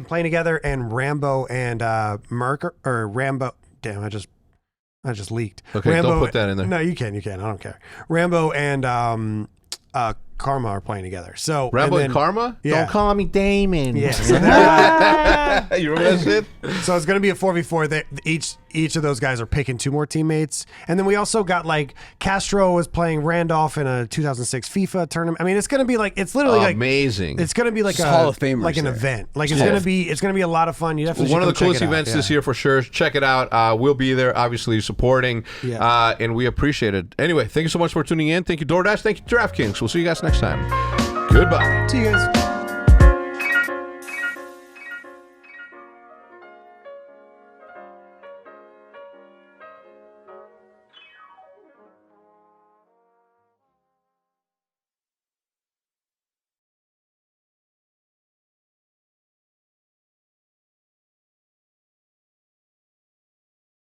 playing together, and Rambo and Rambo. Damn, I just leaked. Okay, Rambo, don't put that in there. No, you can. I don't care. Rambo and Karma are playing together. So Rambo and then- Karma? Yeah. Don't call me Damon. Yeah. So they're- You remember that shit? So it's going to be a 4v4. Each of those guys are picking 2 more teammates. And then we also got Castro was playing Randolph in a 2006 FIFA tournament. I mean, it's going to be it's literally amazing. It's going to be like Just a Hall of Famers like an there. event. It's going to be a lot of fun. You definitely One of should the come coolest check it out. events this year for sure. Check it out. We'll be there, obviously, supporting. Yeah. And we appreciate it. Anyway, thank you so much for tuning in. Thank you, DoorDash. Thank you, DraftKings. We'll see you guys next time. Goodbye. See you guys.